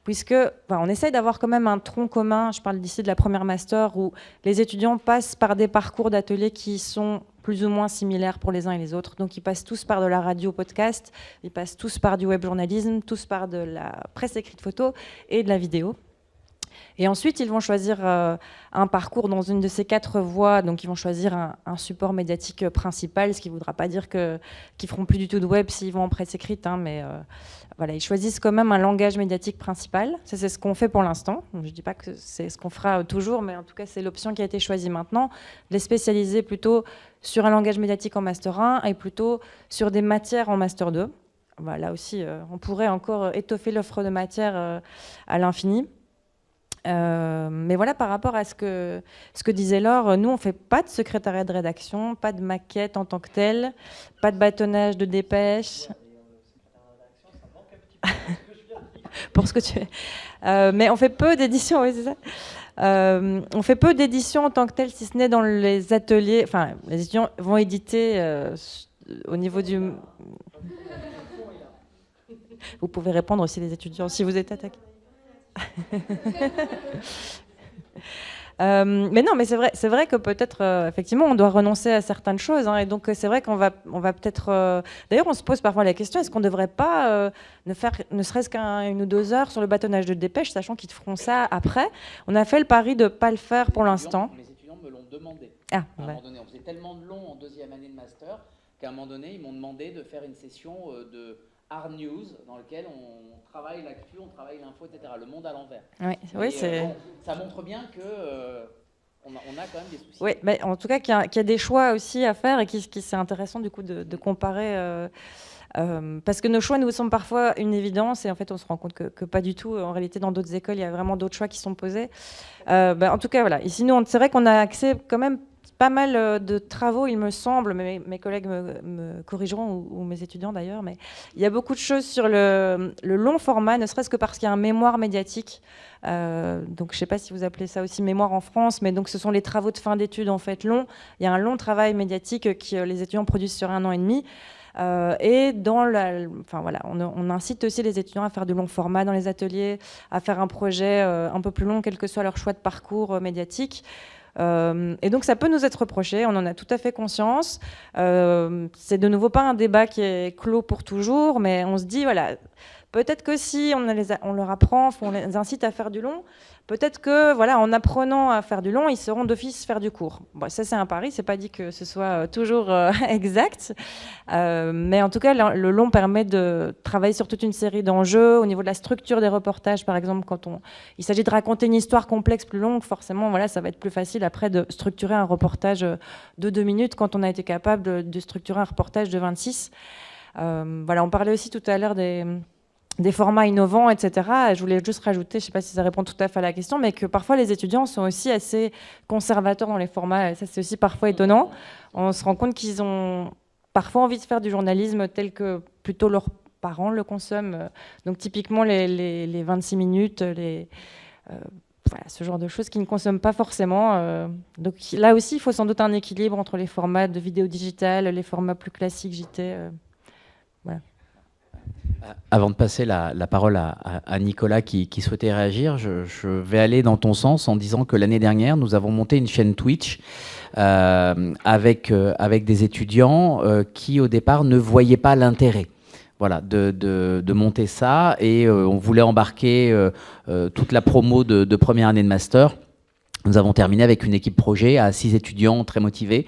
C: Puisque on essaye d'avoir quand même un tronc commun, je parle d'ici de la première master, où les étudiants passent par des parcours d'ateliers qui sont plus ou moins similaires pour les uns et les autres. Donc ils passent tous par de la radio podcast, ils passent tous par du web journalisme, tous par de la presse écrite photo et de la vidéo. Et ensuite, ils vont choisir un parcours dans une de ces 4 voies. Donc, ils vont choisir un support médiatique principal, ce qui ne voudra pas dire qu'ils ne feront plus du tout de web s'ils vont en presse écrite. Mais voilà, ils choisissent quand même un langage médiatique principal. Ça, c'est ce qu'on fait pour l'instant. Je ne dis pas que c'est ce qu'on fera toujours, mais en tout cas, c'est l'option qui a été choisie maintenant. Les spécialiser plutôt sur un langage médiatique en Master 1 et plutôt sur des matières en Master 2. Voilà, là aussi, on pourrait encore étoffer l'offre de matières à l'infini. Mais voilà, par rapport à ce que disait Laure, nous, on ne fait pas de secrétariat de rédaction, pas de maquette en tant que telle, pas de bâtonnage de dépêche. Pour ce que tu es. Mais on fait peu d'éditions, oui, c'est ça. On fait peu d'éditions en tant que telle, si ce n'est dans les ateliers. Enfin, les étudiants vont éditer au niveau du... Vous pouvez répondre aussi, les étudiants, si vous êtes attaqués. Mais non, mais c'est vrai que peut-être effectivement on doit renoncer à certaines choses, et donc c'est vrai qu'on va peut-être. D'ailleurs, on se pose parfois la question, est-ce qu'on ne devrait pas ne faire ne serait-ce qu'une ou 2 heures sur le bâtonnage de dépêche, sachant qu'ils feront ça après. On a fait le pari de ne pas le faire pour l'instant.
A: Mes étudiants me l'ont demandé.
C: Ah,
A: à un
C: ouais.
A: moment donné, on faisait tellement de long en 2e année de master qu'à un moment donné, ils m'ont demandé de faire une session de hard news dans lequel on travaille l'actu, on travaille l'info, etc. Le monde à l'envers.
C: Oui, c'est.
A: Bon, ça montre bien que on a quand même des soucis.
C: Oui, mais en tout cas qu'il y a des choix aussi à faire et qui c'est intéressant du coup de comparer. Parce que nos choix nous semblent parfois une évidence et en fait on se rend compte que pas du tout. En réalité, dans d'autres écoles, il y a vraiment d'autres choix qui sont posés. En tout cas, voilà. Ici, nous, c'est vrai qu'on a accès quand même pas mal de travaux, il me semble, mais mes collègues me corrigeront, ou mes étudiants d'ailleurs, mais il y a beaucoup de choses sur le long format, ne serait-ce que parce qu'il y a un mémoire médiatique. Donc je ne sais pas si vous appelez ça aussi mémoire en France, mais donc ce sont les travaux de fin d'études en fait longs. Il y a un long travail médiatique que les étudiants produisent sur 1 an et demi. Et on incite aussi les étudiants à faire du long format dans les ateliers, à faire un projet un peu plus long, quel que soit leur choix de parcours médiatique. Et donc ça peut nous être reproché, on en a tout à fait conscience. C'est de nouveau pas un débat qui est clos pour toujours, mais on se dit, voilà, peut-être que si on leur apprend, on les incite à faire du long, peut-être que voilà, en apprenant à faire du long, ils sauront d'office faire du court. Bon, ça c'est un pari, c'est pas dit que ce soit toujours exact, mais en tout cas le long permet de travailler sur toute une série d'enjeux au niveau de la structure des reportages, par exemple, quand il s'agit de raconter une histoire complexe plus longue, forcément voilà, ça va être plus facile après de structurer un reportage de 2 minutes quand on a été capable de structurer un reportage de 26. Voilà, on parlait aussi tout à l'heure des formats innovants, etc. Et je voulais juste rajouter, je ne sais pas si ça répond tout à fait à la question, mais que parfois les étudiants sont aussi assez conservateurs dans les formats. Et ça, c'est aussi parfois étonnant. On se rend compte qu'ils ont parfois envie de faire du journalisme tel que plutôt leurs parents le consomment. Donc typiquement les 26 minutes, voilà, ce genre de choses qu'ils ne consomment pas forcément. Donc là aussi, il faut sans doute un équilibre entre les formats de vidéo digitale, les formats plus classiques JT. Voilà.
A: Avant de passer la parole à Nicolas qui souhaitait réagir, je vais aller dans ton sens en disant que l'année dernière, nous avons monté une chaîne Twitch avec des étudiants qui, au départ, ne voyaient pas l'intérêt. Voilà, de monter ça, et on voulait embarquer toute la promo de première année de master. Nous avons terminé avec une équipe projet à 6 étudiants très motivés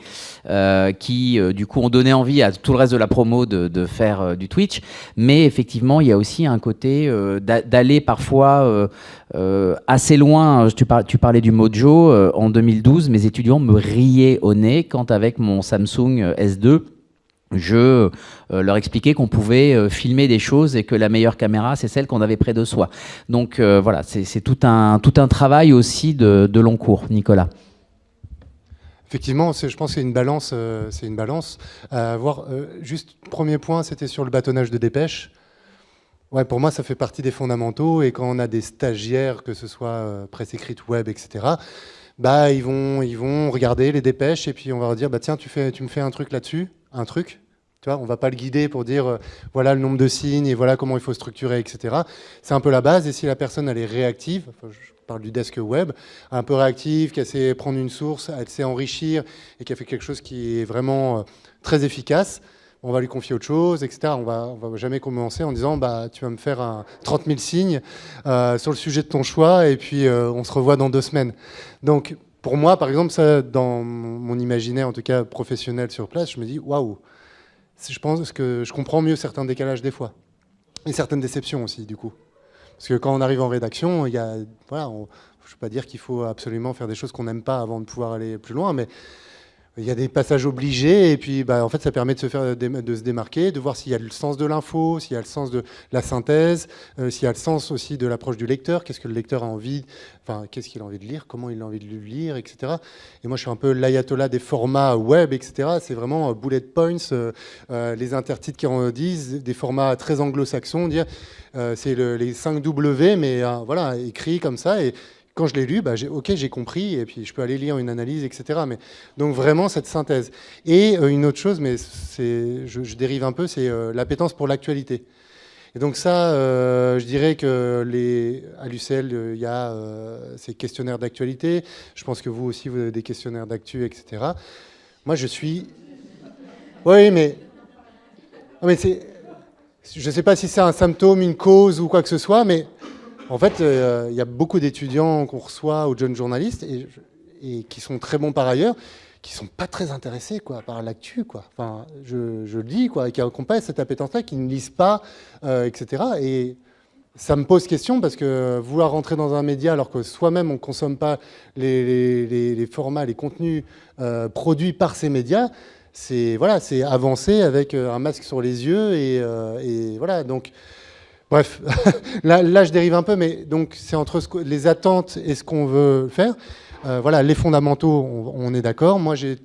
A: qui, du coup, ont donné envie à tout le reste de la promo de faire du Twitch. Mais effectivement, il y a aussi un côté d'aller parfois assez loin. Tu parlais du Mojo. En 2012, mes étudiants me riaient au nez quand, avec mon Samsung S2, je leur expliquais qu'on pouvait filmer des choses et que la meilleure caméra, c'est celle qu'on avait près de soi. Donc voilà, c'est tout un travail aussi de long cours. Nicolas.
D: Effectivement, je pense que c'est une balance. Juste, premier point, c'était sur le bâtonnage de dépêche. Ouais, pour moi, ça fait partie des fondamentaux. Et quand on a des stagiaires, que ce soit presse écrite, web, etc., bah, ils vont regarder les dépêches et puis on va leur dire, bah, tiens, tu me fais un truc là-dessus, un truc. Tu vois, on ne va pas le guider pour dire, voilà le nombre de signes et voilà comment il faut structurer, etc. C'est un peu la base. Et si la personne, elle est réactive, enfin, je parle du desk web, un peu réactive, qui sait prendre une source, elle sait enrichir et qui a fait quelque chose qui est vraiment très efficace, on va lui confier autre chose, etc. On va jamais commencer en disant bah, tu vas me faire 30 000 signes sur le sujet de ton choix et puis on se revoit dans 2 semaines. Donc pour moi, par exemple, ça, dans mon imaginaire, en tout cas professionnel sur place, je me dis waouh, je pense que je comprends mieux certains décalages des fois et certaines déceptions aussi du coup. Parce que quand on arrive en rédaction, il y a, voilà, je ne veux pas dire qu'il faut absolument faire des choses qu'on n'aime pas avant de pouvoir aller plus loin, mais il y a des passages obligés et puis bah, en fait ça permet de se démarquer, de voir s'il y a le sens de l'info, s'il y a le sens de la synthèse, s'il y a le sens aussi de l'approche du lecteur, qu'est-ce que le lecteur a envie, enfin qu'est-ce qu'il a envie de lire, comment il a envie de le lire, etc. Et moi je suis un peu l'ayatollah des formats web, etc. C'est vraiment bullet points, les intertitres qui en disent, des formats très anglo-saxons, dire c'est les 5 W, mais voilà, écrit comme ça. Et quand je l'ai lu, bah, j'ai compris, et puis je peux aller lire une analyse, etc. Mais, donc vraiment cette synthèse. Et une autre chose, mais je dérive un peu, c'est l'appétence pour l'actualité. Et donc ça, je dirais que à l'UCL, il y a ces questionnaires d'actualité. Je pense que vous aussi, vous avez des questionnaires d'actu, etc. Moi, je suis... Oui, mais je ne sais pas si c'est un symptôme, une cause ou quoi que ce soit, mais... En fait, il y a beaucoup d'étudiants qu'on reçoit aux jeunes journalistes et qui sont très bons par ailleurs, qui ne sont pas très intéressés quoi, par l'actu. Enfin, je le dis, quoi, qui n'ont pas cette appétence-là, qui ne lisent pas, etc. Et ça me pose question parce que vouloir rentrer dans un média alors que soi-même on ne consomme pas les formats, les contenus produits par ces médias, c'est voilà, avancer avec un masque sur les yeux et voilà. Donc, bref, là je dérive un peu, mais donc c'est entre les attentes et ce qu'on veut faire. Voilà, les fondamentaux, on est d'accord. Moi, j'étais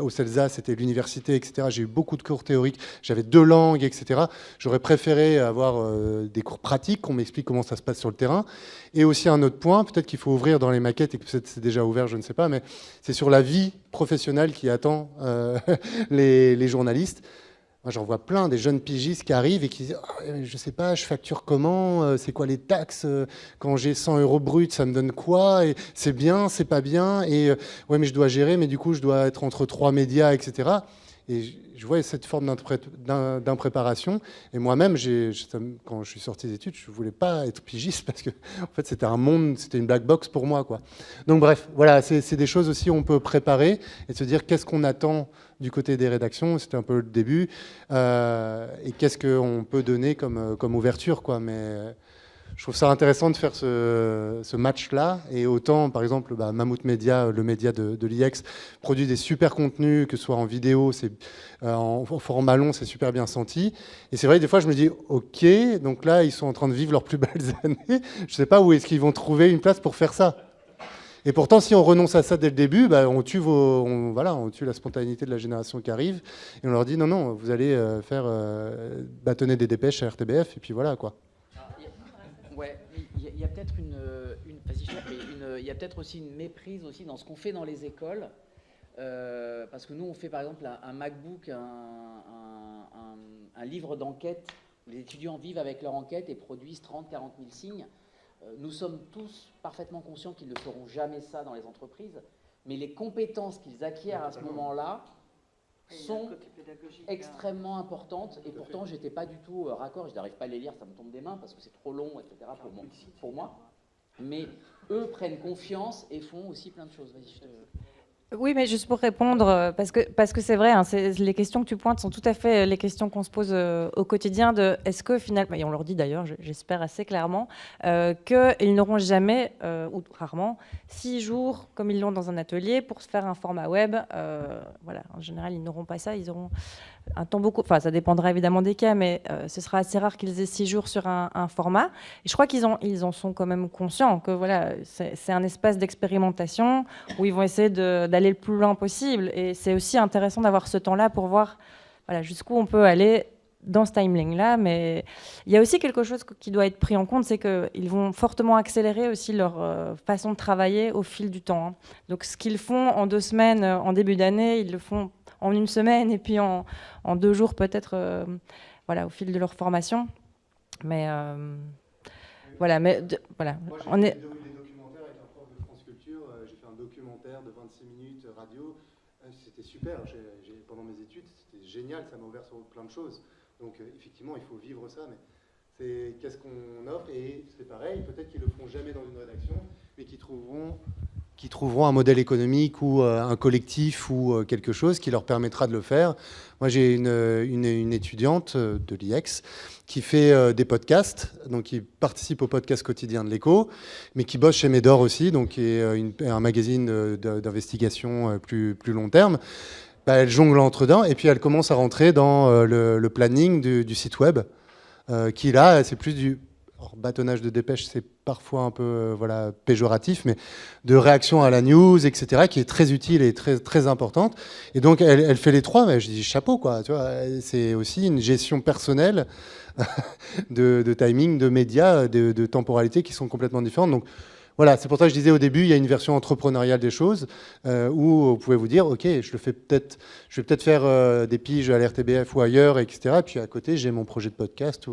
D: au CELSA, c'était l'université, etc. J'ai eu beaucoup de cours théoriques. J'avais 2 langues, etc. J'aurais préféré avoir des cours pratiques, qu'on m'explique comment ça se passe sur le terrain. Et aussi un autre point, peut-être qu'il faut ouvrir dans les maquettes, et que peut-être c'est déjà ouvert, je ne sais pas, mais c'est sur la vie professionnelle qui attend les journalistes. Moi, j'en vois plein, des jeunes pigistes qui arrivent et qui disent oh, je ne sais pas, je facture comment, c'est quoi les taxes, quand j'ai 100 € bruts, ça me donne quoi, et c'est bien, c'est pas bien, et ouais, mais je dois gérer, mais du coup, je dois être entre 3 médias, etc. Et je vois cette forme d'impréparation. Et moi-même, quand je suis sorti des études, je ne voulais pas être pigiste parce que en fait, c'était un monde, c'était une black box pour moi, quoi. Donc bref, voilà, c'est des choses aussi où on peut préparer et se dire qu'est-ce qu'on attend du côté des rédactions, c'était un peu le début, et qu'est-ce qu'on peut donner comme ouverture, quoi. Mais je trouve ça intéressant de faire ce match-là. Et autant, par exemple, Mammouth Media, le média de l'IEX, produit des super contenus, que ce soit en vidéo, en format long, c'est super bien senti. Et c'est vrai, des fois, je me dis, OK, donc là, ils sont en train de vivre leurs plus belles années. Je ne sais pas où est-ce qu'ils vont trouver une place pour faire ça. Et pourtant, si on renonce à ça dès le début, on tue la spontanéité de la génération qui arrive. Et on leur dit, non, vous allez faire bâtonner des dépêches à RTBF, et puis voilà, quoi.
A: Ouais, il y a peut-être il y a peut-être aussi une méprise aussi dans ce qu'on fait dans les écoles, parce que nous on fait par exemple un MacBook, un livre d'enquête. Les étudiants vivent avec leur enquête et produisent 30-40 000 signes. Nous sommes tous parfaitement conscients qu'ils ne feront jamais ça dans les entreprises, mais les compétences qu'ils acquièrent à ce moment-là sont extrêmement importantes, et pourtant j'étais pas du tout raccord, je n'arrive pas à les lire, ça me tombe des mains parce que c'est trop long, etc. pour moi, mais eux prennent confiance et font aussi plein de choses. Vas-y,
C: Oui, mais juste pour répondre, parce que c'est vrai, hein, les questions que tu pointes sont tout à fait les questions qu'on se pose au quotidien de est-ce que finalement, et on leur dit d'ailleurs, j'espère assez clairement, qu'ils n'auront jamais, ou rarement, 6 jours comme ils l'ont dans un atelier pour se faire un format web. Voilà, en général, ils n'auront pas ça, ils auront un temps beaucoup, enfin ça dépendra évidemment des cas, mais ce sera assez rare qu'ils aient 6 jours sur un format. Et je crois qu'ils en sont quand même conscients que voilà, c'est un espace d'expérimentation où ils vont essayer d'aller le plus loin possible. Et c'est aussi intéressant d'avoir ce temps-là pour voir voilà, jusqu'où on peut aller dans ce timeline-là. Mais il y a aussi quelque chose qui doit être pris en compte, c'est qu'ils vont fortement accélérer aussi leur façon de travailler au fil du temps. Hein. Donc ce qu'ils font en 2 semaines, en début d'année, ils le font en 1 semaine et puis en 2 jours peut-être voilà, au fil de leur formation. Mais voilà, voilà.
D: Moi, j'ai fait des documentaires avec un prof de France Culture. J'ai fait un documentaire de 26 minutes radio C'était super. Pendant mes études, c'était génial. Ça m'a ouvert sur plein de choses. Donc, effectivement, il faut vivre ça. Mais c'est qu'est-ce qu'on offre. Et c'est pareil, peut-être qu'ils ne le feront jamais dans une rédaction, mais qu'ils trouveront un modèle économique ou un collectif ou quelque chose qui leur permettra de le faire. Moi, j'ai une étudiante de l'IEX qui fait des podcasts, donc qui participe au podcast quotidien de l'Écho, mais qui bosse chez Médor aussi, donc qui est un magazine d'investigation plus long terme. Bah, elle jongle entre deux, et puis elle commence à rentrer dans le planning du site web, qui là, c'est plus du... Alors, bâtonnage de dépêche, c'est parfois un peu voilà, péjoratif, mais de réaction à la news, etc., qui est très utile et très, très importante. Et donc, elle fait les trois, mais je dis chapeau, quoi. Tu vois, c'est aussi une gestion personnelle de timing, de médias, de temporalité qui sont complètement différentes. Donc, voilà, c'est pour ça que je disais au début, il y a une version entrepreneuriale des choses où vous pouvez vous dire, ok, je vais peut-être faire des piges à l'RTBF ou ailleurs, etc. Puis à côté, j'ai mon projet de podcast.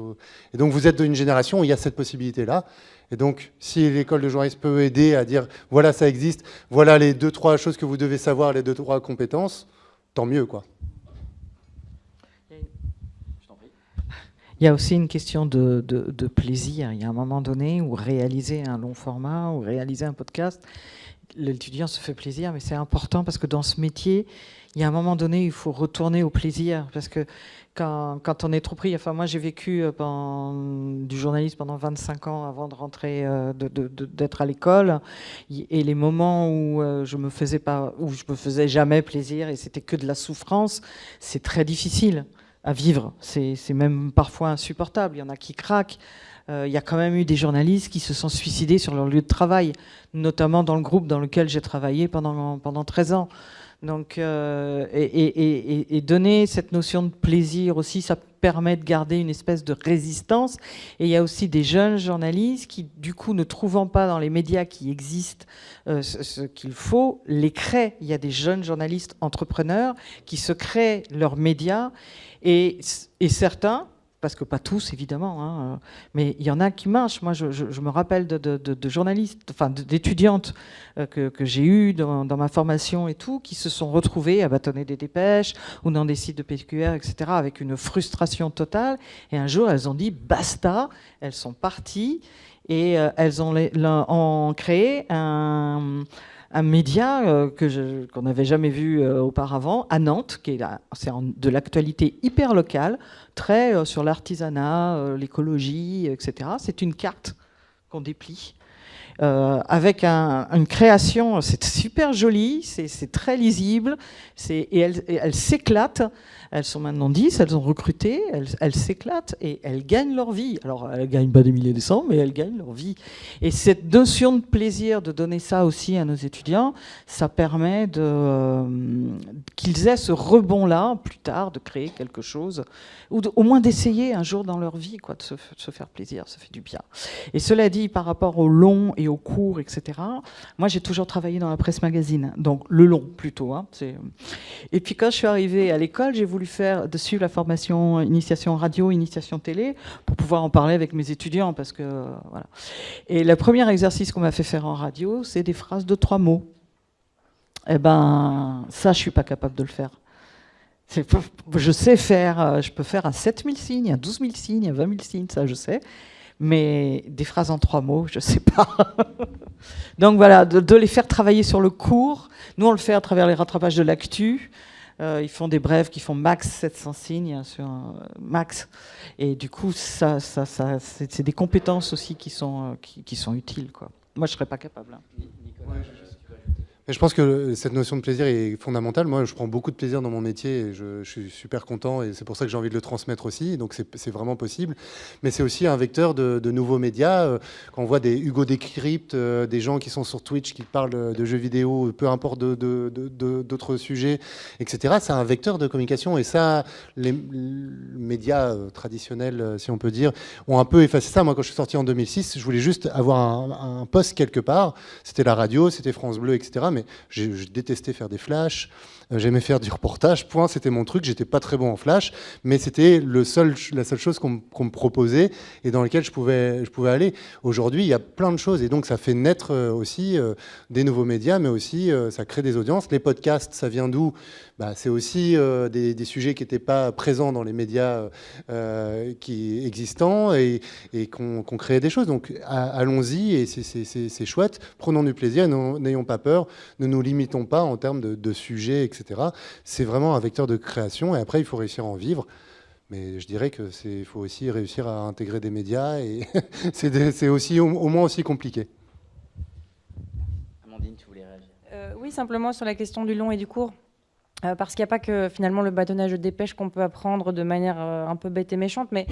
D: Et donc, vous êtes d'une génération où il y a cette possibilité-là. Et donc, si l'école de journalisme peut aider à dire, voilà, ça existe, voilà les 2-3 choses que vous devez savoir, les 2-3 compétences, tant mieux, quoi.
B: Il y a aussi une question de plaisir. Il y a un moment donné où réaliser un long format, ou réaliser un podcast, l'étudiant se fait plaisir, mais c'est important parce que dans ce métier, il y a un moment donné où il faut retourner au plaisir. Parce que quand on est trop pris, enfin moi j'ai vécu du journalisme pendant 25 ans avant de rentrer, d'être à l'école, et les moments où je me faisais jamais plaisir et c'était que de la souffrance, c'est très difficile à vivre. C'est même parfois insupportable. Il y en a qui craquent. Il y a quand même eu des journalistes qui se sont suicidés sur leur lieu de travail, notamment dans le groupe dans lequel j'ai travaillé pendant 13 ans. Donc, et donner cette notion de plaisir aussi, ça permet de garder une espèce de résistance. Et il y a aussi des jeunes journalistes qui, du coup, ne trouvant pas dans les médias qui existent ce qu'il faut, les créent. Il y a des jeunes journalistes entrepreneurs qui se créent leurs médias. Et certains, parce que pas tous évidemment, hein, mais il y en a qui marchent. Moi, je me rappelle de journalistes, enfin d'étudiantes que j'ai eues dans ma formation et tout, qui se sont retrouvées à bâtonner des dépêches ou dans des sites de PQR, etc., avec une frustration totale. Et un jour, elles ont dit basta, elles sont parties et elles ont créé un média qu'on n'avait jamais vu auparavant, à Nantes, c'est de l'actualité hyper locale, très sur l'artisanat, l'écologie, etc. C'est une carte qu'on déplie, avec une création, c'est super joli, c'est très lisible, et elles s'éclatent. Elles sont maintenant 10, elles ont recruté, elles s'éclatent et elles gagnent leur vie. Alors, elles ne gagnent pas des milliers de cents, mais elles gagnent leur vie. Et cette notion de plaisir, de donner ça aussi à nos étudiants, ça permet qu'ils aient ce rebond-là, plus tard, de créer quelque chose, ou au moins d'essayer un jour dans leur vie, quoi, de se faire plaisir, ça fait du bien. Et cela dit, par rapport au long et au court, etc., moi, j'ai toujours travaillé dans la presse magazine, donc le long, plutôt. Hein, et puis, quand je suis arrivée à l'école, j'ai voulu suivre la formation initiation radio, initiation télé, pour pouvoir en parler avec mes étudiants, parce que voilà. Et le premier exercice qu'on m'a fait faire en radio, c'est des phrases de 3 mots. Eh ben, ça, je suis pas capable de le faire. Je sais faire, je peux faire à 7000 signes, à 12 000 signes, à 20 000 signes, ça je sais. Mais des phrases en 3 mots, je sais pas. Donc voilà, de les faire travailler sur le court. Nous, on le fait à travers les rattrapages de l'actu. Ils font des brèves qui font max 700 signes sur max, et du coup c'est des compétences aussi qui sont utiles, quoi. Moi je serais pas capable.
D: Mais je pense que cette notion de plaisir est fondamentale. Moi, je prends beaucoup de plaisir dans mon métier et je suis super content, et c'est pour ça que j'ai envie de le transmettre aussi. Donc, c'est vraiment possible. Mais c'est aussi un vecteur de nouveaux médias. Quand on voit des Hugo Décrypte, des gens qui sont sur Twitch, qui parlent de jeux vidéo, peu importe d'autres sujets, etc., c'est un vecteur de communication. Et ça, les médias traditionnels, si on peut dire, ont un peu effacé ça. Moi, quand je suis sorti en 2006, je voulais juste avoir un poste quelque part. C'était la radio, c'était France Bleu, etc., mais je détestais faire des flashs. J'aimais faire du reportage, point, c'était mon truc, j'étais pas très bon en flash, mais c'était la seule chose qu'on me proposait et dans laquelle je pouvais aller. Aujourd'hui, il y a plein de choses et donc ça fait naître aussi des nouveaux médias, mais aussi ça crée des audiences. Les podcasts, ça vient d'où ? C'est aussi des sujets qui n'étaient pas présents dans les médias qui existants et qu'on crée des choses. Donc allons-y et c'est chouette, prenons du plaisir, n'ayons pas peur, ne nous limitons pas en termes de sujets, etc. C'est vraiment un vecteur de création et après il faut réussir à en vivre. Mais je dirais qu'il faut aussi réussir à intégrer des médias et c'est aussi au moins aussi compliqué.
A: Amandine, tu voulais réagir ?
C: Oui, simplement sur la question du long et du court. Parce qu'il n'y a pas que finalement le bâtonnage de dépêche qu'on peut apprendre de manière un peu bête et méchante, mais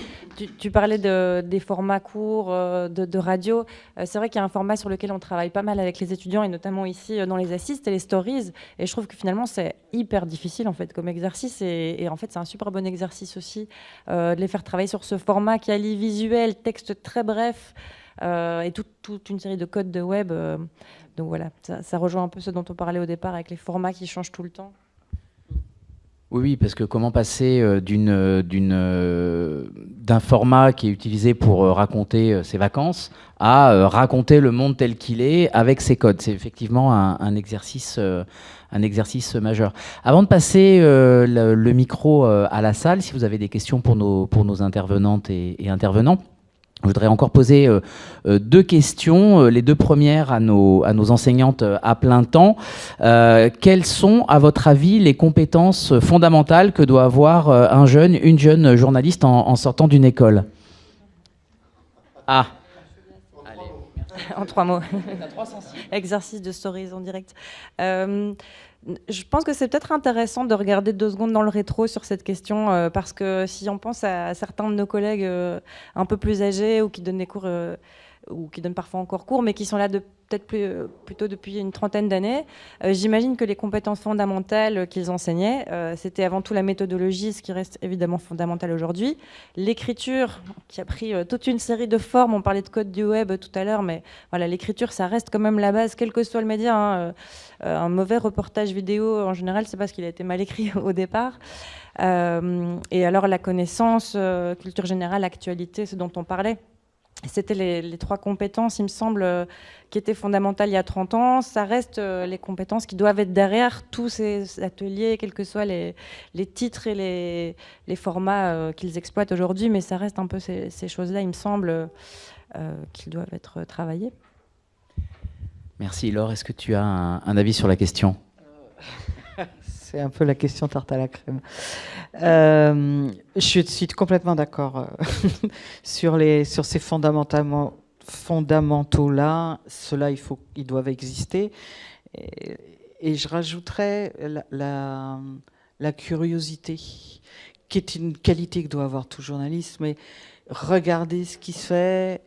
C: tu parlais des formats courts de radio. C'est vrai qu'il y a un format sur lequel on travaille pas mal avec les étudiants et notamment ici dans les assists et les stories. Et je trouve que finalement c'est hyper difficile en fait comme exercice et en fait c'est un super bon exercice aussi de les faire travailler sur ce format qui allie visuel, texte très bref et toute une série de codes de web. Donc voilà, ça rejoint un peu ce dont on parlait au départ avec les formats qui changent tout le temps.
A: Oui, parce que comment passer d'un format qui est utilisé pour raconter ses vacances à raconter le monde tel qu'il est avec ses codes. C'est effectivement un exercice majeur. Avant de passer le micro à la salle, si vous avez des questions pour nos intervenantes et intervenants, je voudrais encore poser deux questions. Les deux premières à nos enseignantes à plein temps. Quelles sont, à votre avis, les compétences fondamentales que doit avoir une jeune journaliste en sortant d'une école ? Ah. Allez.
C: En 3 mots. Exercice de stories en direct. Je pense que c'est peut-être intéressant de regarder 2 secondes dans le rétro sur cette question, parce que si on pense à certains de nos collègues un peu plus âgés ou qui donnent des cours, ou qui donnent parfois encore cours, mais qui sont là peut-être plutôt depuis une trentaine d'années, j'imagine que les compétences fondamentales qu'ils enseignaient, c'était avant tout la méthodologie, ce qui reste évidemment fondamental aujourd'hui, l'écriture, qui a pris toute une série de formes, on parlait de code du web tout à l'heure, mais voilà, l'écriture, ça reste quand même la base, quel que soit le média, hein. Un mauvais reportage vidéo, en général, c'est parce qu'il a été mal écrit au départ. Et alors la connaissance, culture générale, actualité, ce dont on parlait. C'était les 3 compétences, il me semble, qui étaient fondamentales il y a 30 ans. Ça reste les compétences qui doivent être derrière tous ces ateliers, quels que soient les titres et les formats qu'ils exploitent aujourd'hui. Mais ça reste un peu ces choses-là, il me semble, qu'ils doivent être travaillées.
A: Merci. Laure, est-ce que tu as un avis sur la question ?
B: C'est un peu la question tarte à la crème. Je suis complètement d'accord sur ces fondamentaux-là. Ceux-là, ils doivent exister. Et je rajouterais la curiosité, qui est une qualité que doit avoir tout journaliste, mais regarder ce qui se fait,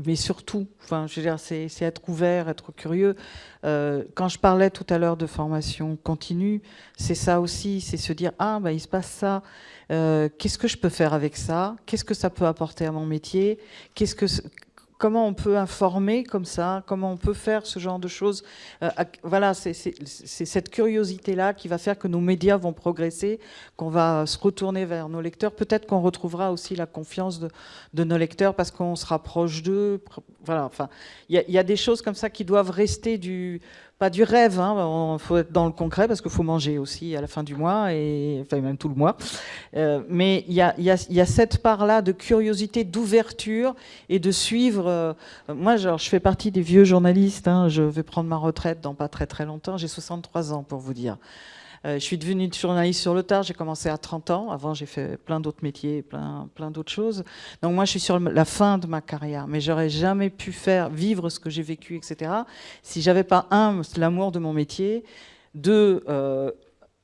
B: mais surtout, je veux dire, c'est être ouvert, être curieux. Quand je parlais tout à l'heure de formation continue, c'est ça aussi, c'est se dire il se passe ça, qu'est-ce que je peux faire avec ça, qu'est-ce que ça peut apporter à mon métier, comment on peut informer comme ça, comment on peut faire ce genre de choses. Voilà, c'est cette curiosité-là qui va faire que nos médias vont progresser, qu'on va se retourner vers nos lecteurs. Peut-être qu'on retrouvera aussi la confiance de nos lecteurs parce qu'on se rapproche d'eux. Voilà, il y a des choses comme ça qui doivent rester pas du rêve, il faut être dans le concret parce qu'il faut manger aussi à la fin du mois, même tout le mois. Mais il y a cette part-là de curiosité, d'ouverture et de suivre. Moi, je fais partie des vieux journalistes, je vais prendre ma retraite dans pas très très longtemps, j'ai 63 ans pour vous dire. Je suis devenue journaliste sur le tard, j'ai commencé à 30 ans. Avant, j'ai fait plein d'autres métiers, plein d'autres choses. Donc moi, je suis sur la fin de ma carrière. Mais j'aurais jamais pu vivre ce que j'ai vécu, etc. si j'avais pas, l'amour de mon métier,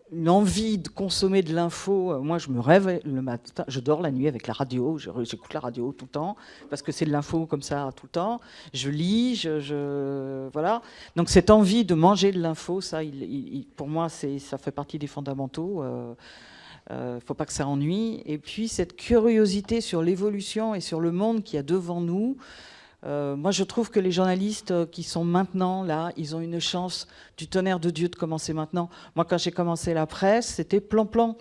B: une envie de consommer de l'info. Moi, je me rêve le matin, je dors la nuit avec la radio, j'écoute la radio tout le temps, parce que c'est de l'info comme ça tout le temps. Je lis, voilà. Donc cette envie de manger de l'info, ça, pour moi, ça fait partie des fondamentaux. Faut pas que ça ennuie. Et puis cette curiosité sur l'évolution et sur le monde qu'il y a devant nous. Moi, je trouve que les journalistes qui sont maintenant là, ils ont une chance du tonnerre de Dieu de commencer maintenant. Moi, quand j'ai commencé la presse, c'était plan-plan.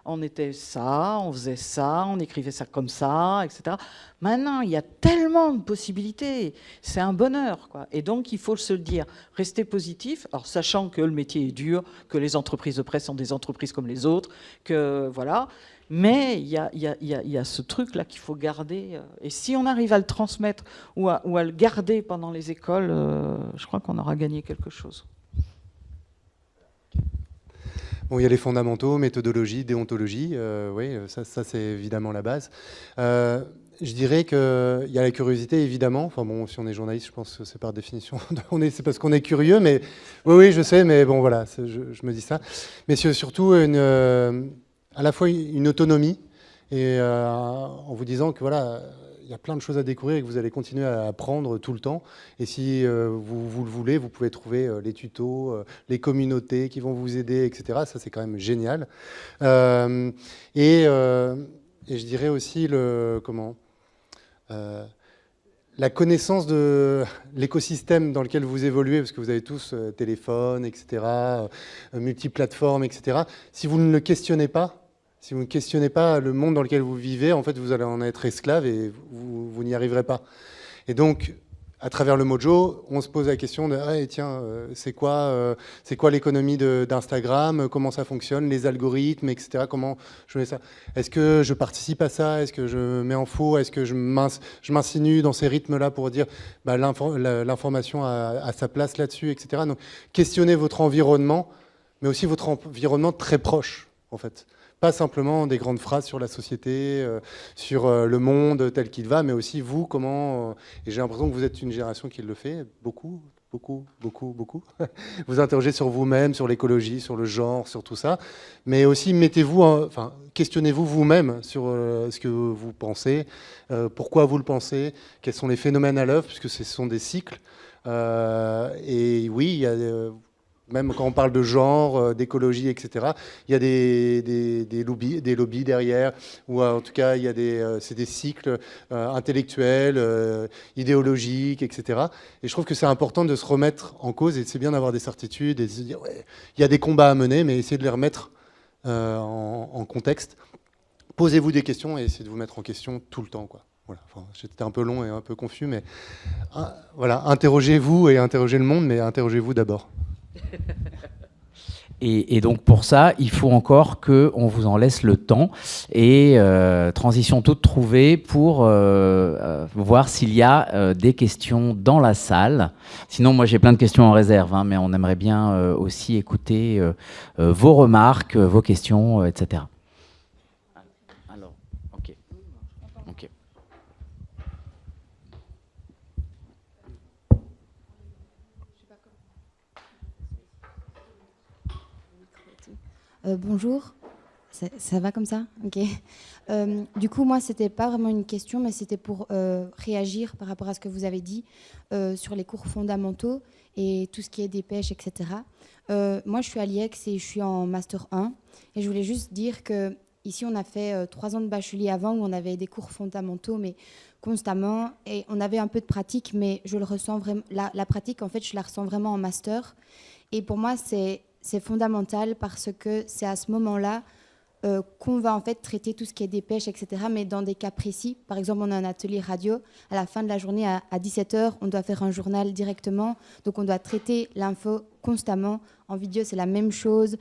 B: On était ça, on faisait ça, on écrivait ça comme ça, etc. Maintenant, il y a tellement de possibilités. C'est un bonheur, quoi. Et donc, il faut se le dire. Rester positif, alors sachant que le métier est dur, que les entreprises de presse sont des entreprises comme les autres, que voilà. Mais il y a ce truc-là qu'il faut garder. Et si on arrive à le transmettre ou à le garder pendant les écoles, je crois qu'on aura gagné quelque chose.
D: Bon, il y a les fondamentaux, méthodologie, déontologie. Oui, ça c'est évidemment la base. Je dirais qu'il y a la curiosité, évidemment. Enfin bon, si on est journaliste, je pense que c'est par définition, c'est parce qu'on est curieux. Mais oui, je sais, mais bon, voilà, je me dis ça. Mais c'est surtout à la fois une autonomie et en vous disant que voilà, il y a plein de choses à découvrir et que vous allez continuer à apprendre tout le temps. Et si vous le voulez, vous pouvez trouver les tutos, les communautés qui vont vous aider, etc. Ça, c'est quand même génial. Et je dirais aussi la connaissance de l'écosystème dans lequel vous évoluez, parce que vous avez tous téléphone, etc., multiplateformes, etc. Si vous ne le questionnez pas, si vous ne questionnez pas le monde dans lequel vous vivez, en fait, vous allez en être esclave et vous n'y arriverez pas. Et donc, à travers le Mojo, on se pose la question de hey, tiens, c'est quoi l'économie d'Instagram, comment ça fonctionne, les algorithmes, etc. Comment je mets ça? Est-ce que je participe à ça? Est-ce que je me mets en faux? Est-ce que je m'insinue dans ces rythmes-là pour dire bah, l'information a sa place là-dessus, etc. Donc, questionnez votre environnement, mais aussi votre environnement très proche, en fait. Pas simplement des grandes phrases sur la société, sur le monde tel qu'il va, mais aussi vous, comment... et j'ai l'impression que vous êtes une génération qui le fait, beaucoup. Vous interrogez sur vous-même, sur l'écologie, sur le genre, sur tout ça. Mais aussi, questionnez-vous vous-même sur ce que vous pensez, pourquoi vous le pensez, quels sont les phénomènes à l'œuvre, puisque ce sont des cycles. Et oui, il y a... même quand on parle de genre, d'écologie, etc., il y a des lobbies derrière, ou en tout cas, c'est des cycles intellectuels, idéologiques, etc. Et je trouve que c'est important de se remettre en cause, et c'est bien d'avoir des certitudes, et de se dire, ouais, il y a des combats à mener, mais essayez de les remettre en contexte. Posez-vous des questions et essayez de vous mettre en question tout le temps, quoi. Voilà. Enfin, j'étais un peu long et un peu confus, mais voilà, interrogez-vous et interrogez le monde, mais interrogez-vous d'abord.
A: Et donc pour ça, il faut encore qu'on vous en laisse le temps. Et transition toute trouvée pour voir s'il y a des questions dans la salle. Sinon, moi j'ai plein de questions en réserve, hein, mais on aimerait bien aussi écouter vos remarques, vos questions, etc. Alors, ok.
E: Bonjour, ça va comme ça? Ok. Du coup, moi, c'était pas vraiment une question, mais c'était pour réagir par rapport à ce que vous avez dit sur les cours fondamentaux et tout ce qui est des pêches, etc. Moi, je suis à l'IEX et je suis en Master 1. Et je voulais juste dire que ici, on a fait 3 ans de bachelier avant où on avait des cours fondamentaux, mais constamment. Et on avait un peu de pratique, mais je le ressens vraiment. La pratique, en fait, je la ressens vraiment en Master. Et pour moi, c'est fondamental parce que c'est à ce moment-là qu'on va en fait traiter tout ce qui est des pêches, etc. Mais dans des cas précis. Par exemple, on a un atelier radio. À la fin de la journée, à 17h, on doit faire un journal directement. Donc, on doit traiter l'info constamment. En vidéo, c'est la même chose.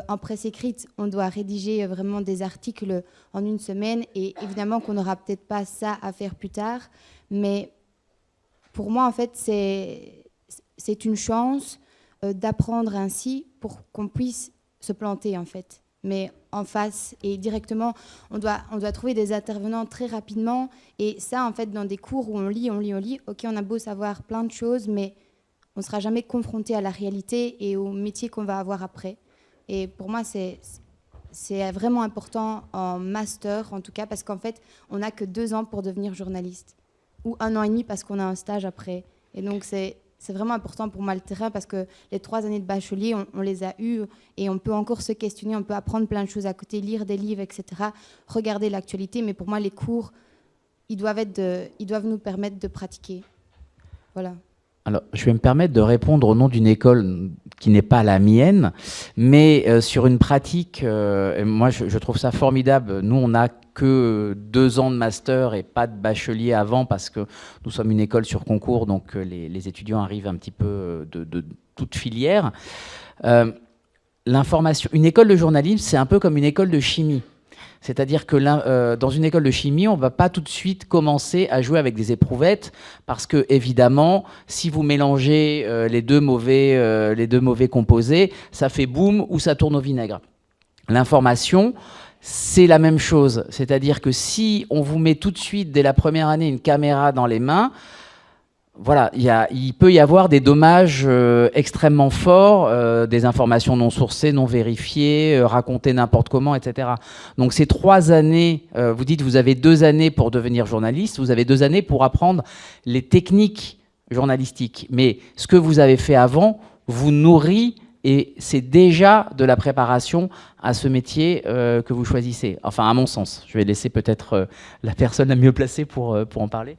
E: En presse écrite, on doit rédiger vraiment des articles en une semaine. Et évidemment qu'on n'aura peut-être pas ça à faire plus tard. Mais pour moi, en fait, c'est une chance d'apprendre ainsi pour qu'on puisse se planter, en fait. Mais en face et directement, on doit trouver des intervenants très rapidement. Et ça, en fait, dans des cours où on lit, ok, on a beau savoir plein de choses, mais on ne sera jamais confronté à la réalité et au métier qu'on va avoir après. Et pour moi, c'est vraiment important en master, en tout cas, parce qu'en fait, on n'a que 2 ans pour devenir journaliste. Ou 1 an et demi parce qu'on a un stage après. Et donc, c'est vraiment important pour moi le terrain parce que les 3 années de bachelier, on les a eues et on peut encore se questionner, on peut apprendre plein de choses à côté, lire des livres, etc., regarder l'actualité. Mais pour moi, les cours, ils doivent nous permettre de pratiquer. Voilà.
A: Alors, je vais me permettre de répondre au nom d'une école qui n'est pas la mienne, mais sur une pratique, et moi je trouve ça formidable. Nous, on n'a que 2 ans de master et pas de bachelier avant parce que nous sommes une école sur concours, donc les étudiants arrivent un petit peu de toute filière. L'information, une école de journalisme, c'est un peu comme une école de chimie. C'est-à-dire que dans une école de chimie, on ne va pas tout de suite commencer à jouer avec des éprouvettes parce que, évidemment, si vous mélangez les deux mauvais composés, ça fait boum ou ça tourne au vinaigre. L'information, c'est la même chose. C'est-à-dire que si on vous met tout de suite, dès la première année, une caméra dans les mains, voilà, il peut y avoir des dommages extrêmement forts, des informations non sourcées, non vérifiées, racontées n'importe comment, etc. Donc ces 3 années, vous dites vous avez 2 années pour devenir journaliste, vous avez 2 années pour apprendre les techniques journalistiques. Mais ce que vous avez fait avant vous nourrit et c'est déjà de la préparation à ce métier que vous choisissez. Enfin, à mon sens. Je vais laisser peut-être la personne la mieux placée pour en parler.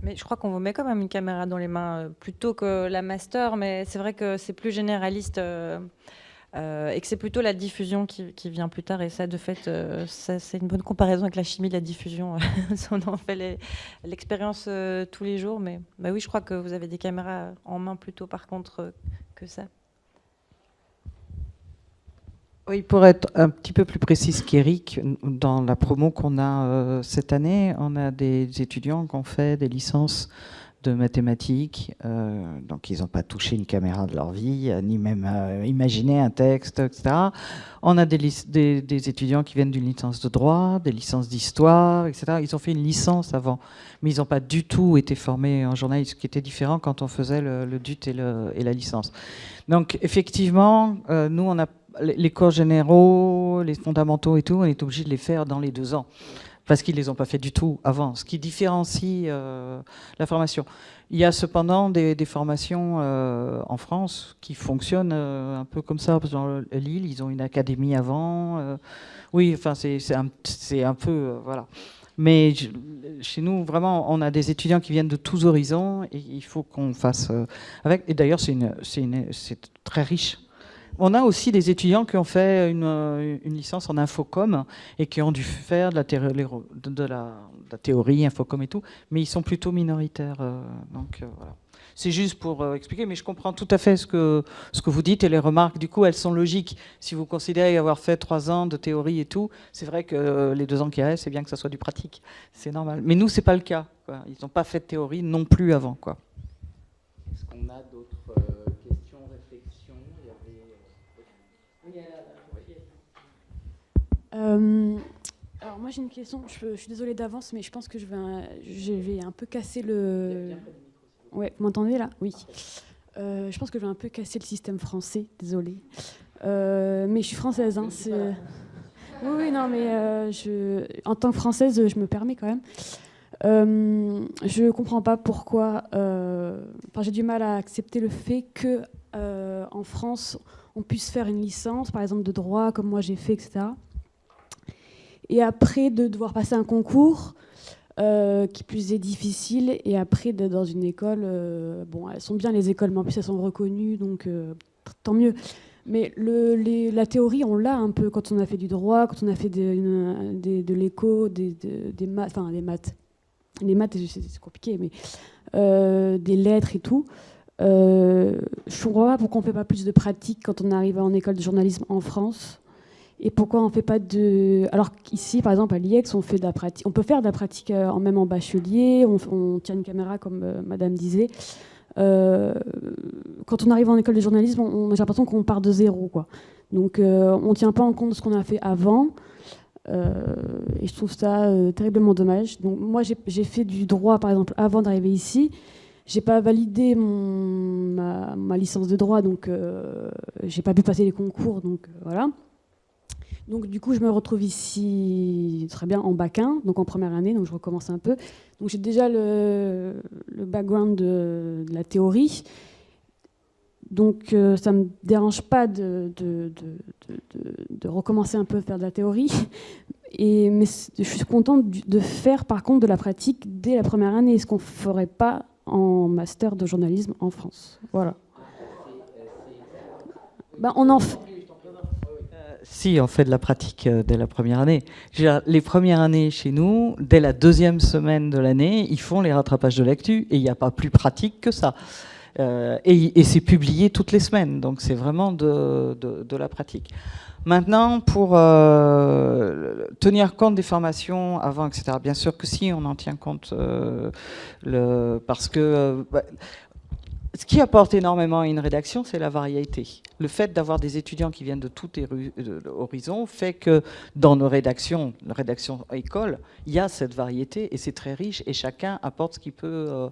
C: Mais je crois qu'on vous met quand même une caméra dans les mains plutôt que la master, mais c'est vrai que c'est plus généraliste et que c'est plutôt la diffusion qui vient plus tard. Et ça, de fait, c'est une bonne comparaison avec la chimie de la diffusion. On en fait l'expérience tous les jours. Mais bah oui, je crois que vous avez des caméras en main plutôt, par contre, que ça.
B: Oui, pour être un petit peu plus précise qu'Éric, dans la promo qu'on a cette année, on a des étudiants qui ont fait des licences de mathématiques, donc ils n'ont pas touché une caméra de leur vie, ni même imaginé un texte, etc. On a des étudiants qui viennent d'une licence de droit, des licences d'histoire, etc. Ils ont fait une licence avant, mais ils n'ont pas du tout été formés en journalisme, ce qui était différent quand on faisait le DUT et la licence. Donc effectivement, nous on a les cours généraux, les fondamentaux et tout, on est obligé de les faire dans les 2 ans. Parce qu'ils ne les ont pas fait du tout avant, ce qui différencie la formation. Il y a cependant des formations en France qui fonctionnent un peu comme ça. Dans Lille, ils ont une académie avant. Oui, enfin, c'est un peu... voilà. Mais chez nous, vraiment, on a des étudiants qui viennent de tous horizons et il faut qu'on fasse avec. Et d'ailleurs, c'est très riche. On a aussi des étudiants qui ont fait une licence en infocom et qui ont dû faire de la théorie, infocom et tout, mais ils sont plutôt minoritaires. Donc voilà. C'est juste pour expliquer, mais je comprends tout à fait ce que vous dites et les remarques, du coup, elles sont logiques. Si vous considérez avoir fait 3 ans de théorie et tout, c'est vrai que les 2 ans qui restent, c'est bien que ça soit du pratique. C'est normal. Mais nous, c'est pas le cas, quoi. Ils n'ont pas fait de théorie non plus avant, quoi.
A: Est-ce qu'on a d'autres questions, réflexions?
F: Alors moi j'ai une question, je suis désolée d'avance, mais je pense que je vais un peu casser le... Ouais, vous m'entendez là? Oui. Je pense que je vais un peu casser le système français, désolée. Mais je suis française. Hein, oui, non, mais en tant que française, je me permets quand même. Je ne comprends pas pourquoi... j'ai du mal à accepter le fait que en France, on puisse faire une licence, par exemple de droit, comme moi j'ai fait, etc. Et après de devoir passer un concours qui plus est difficile, et après d'être dans une école, bon, elles sont bien les écoles, mais en plus elles sont reconnues, donc tant mieux. Mais la théorie, on l'a un peu quand on a fait du droit, quand on a fait de l'éco, des maths, enfin des maths. Les maths, c'est compliqué, mais des lettres et tout. Je ne comprends pas pourquoi on ne fait pas plus de pratique quand on arrive en école de journalisme en France. Et pourquoi on ne fait pas de... Alors qu'ici, par exemple, à l'IEX, on fait de la pratique. On peut faire de la pratique même en bachelier. On tient une caméra, comme Madame disait. Quand on arrive en école de journalisme, j'ai l'impression qu'on part de zéro, quoi. Donc, on ne tient pas en compte de ce qu'on a fait avant. Et je trouve ça terriblement dommage. Donc, moi, j'ai fait du droit, par exemple, avant d'arriver ici. J'ai pas validé ma licence de droit, donc j'ai pas pu passer les concours, donc voilà. Donc du coup, je me retrouve ici très bien en bac 1, donc en première année, donc je recommence un peu. Donc j'ai déjà le background de la théorie, donc ça me dérange pas de recommencer un peu à faire de la théorie. Mais je suis contente de faire par contre de la pratique dès la première année, ce qu'on ferait pas en master de journalisme en France. Voilà. Ben, on en fait...
B: Si, on fait de la pratique dès la première année. Je veux dire, les premières années chez nous, dès la deuxième semaine de l'année, ils font les rattrapages de l'actu et il n'y a pas plus pratique que ça. Et c'est publié toutes les semaines, donc c'est vraiment de la pratique. Maintenant, pour tenir compte des formations avant, etc., bien sûr que si, on en tient compte, parce que... ce qui apporte énormément à une rédaction, c'est la variété. Le fait d'avoir des étudiants qui viennent de tout horizon fait que dans nos rédactions, la rédaction école, il y a cette variété et c'est très riche et chacun apporte ce qu'il peut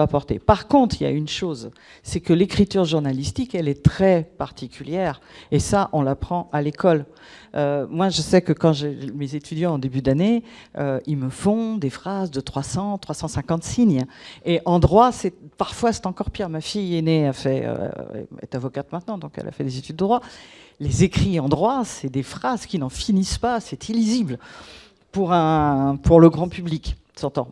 B: apporter. Par contre, il y a une chose, c'est que l'écriture journalistique, elle est très particulière et ça, on l'apprend à l'école. Moi, je sais que quand j'ai mes étudiants en début d'année, ils me font des phrases de 300, 350 signes. Et en droit, parfois, c'est encore pire. Ma fille aînée est avocate maintenant, donc elle a fait des études de droit. Les écrits en droit, c'est des phrases qui n'en finissent pas, c'est illisible pour le grand public.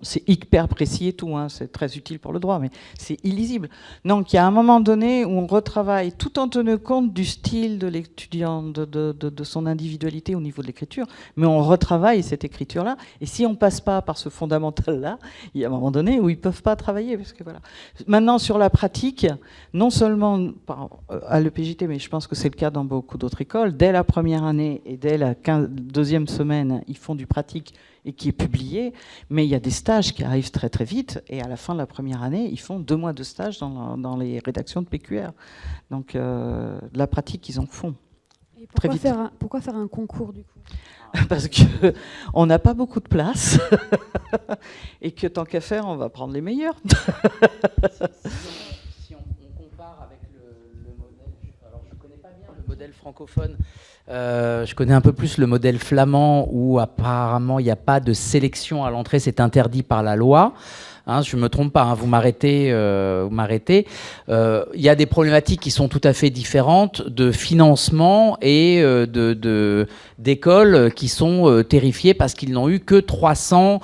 B: C'est hyper précis et tout, hein, c'est très utile pour le droit, mais c'est illisible. Donc il y a un moment donné où on retravaille, tout en tenant compte du style de l'étudiant, de son individualité au niveau de l'écriture, mais on retravaille cette écriture-là. Et si on ne passe pas par ce fondamental-là, il y a un moment donné où ils ne peuvent pas travailler. Parce que voilà. Maintenant, sur la pratique, non seulement à l'EPJT, mais je pense que c'est le cas dans beaucoup d'autres écoles, dès la première année et dès la deuxième semaine, ils font du pratique et qui est publié, mais il y a des stages qui arrivent très très vite, et à la fin de la première année, ils font 2 mois de stage dans les rédactions de PQR. Donc de la pratique, ils en font.
F: Et
B: très vite.
F: Pourquoi faire un concours du coup?
B: Parce qu'on n'a pas beaucoup de place, et que tant qu'à faire, on va prendre les meilleurs.
A: Si on compare avec le modèle, alors je ne connais pas bien le modèle francophone, je connais un peu plus le modèle flamand où apparemment il n'y a pas de sélection à l'entrée, c'est interdit par la loi. Hein, je ne me trompe pas, hein, vous m'arrêtez. Il y a des problématiques qui sont tout à fait différentes de financement et d'écoles qui sont terrifiées parce qu'ils n'ont eu que 300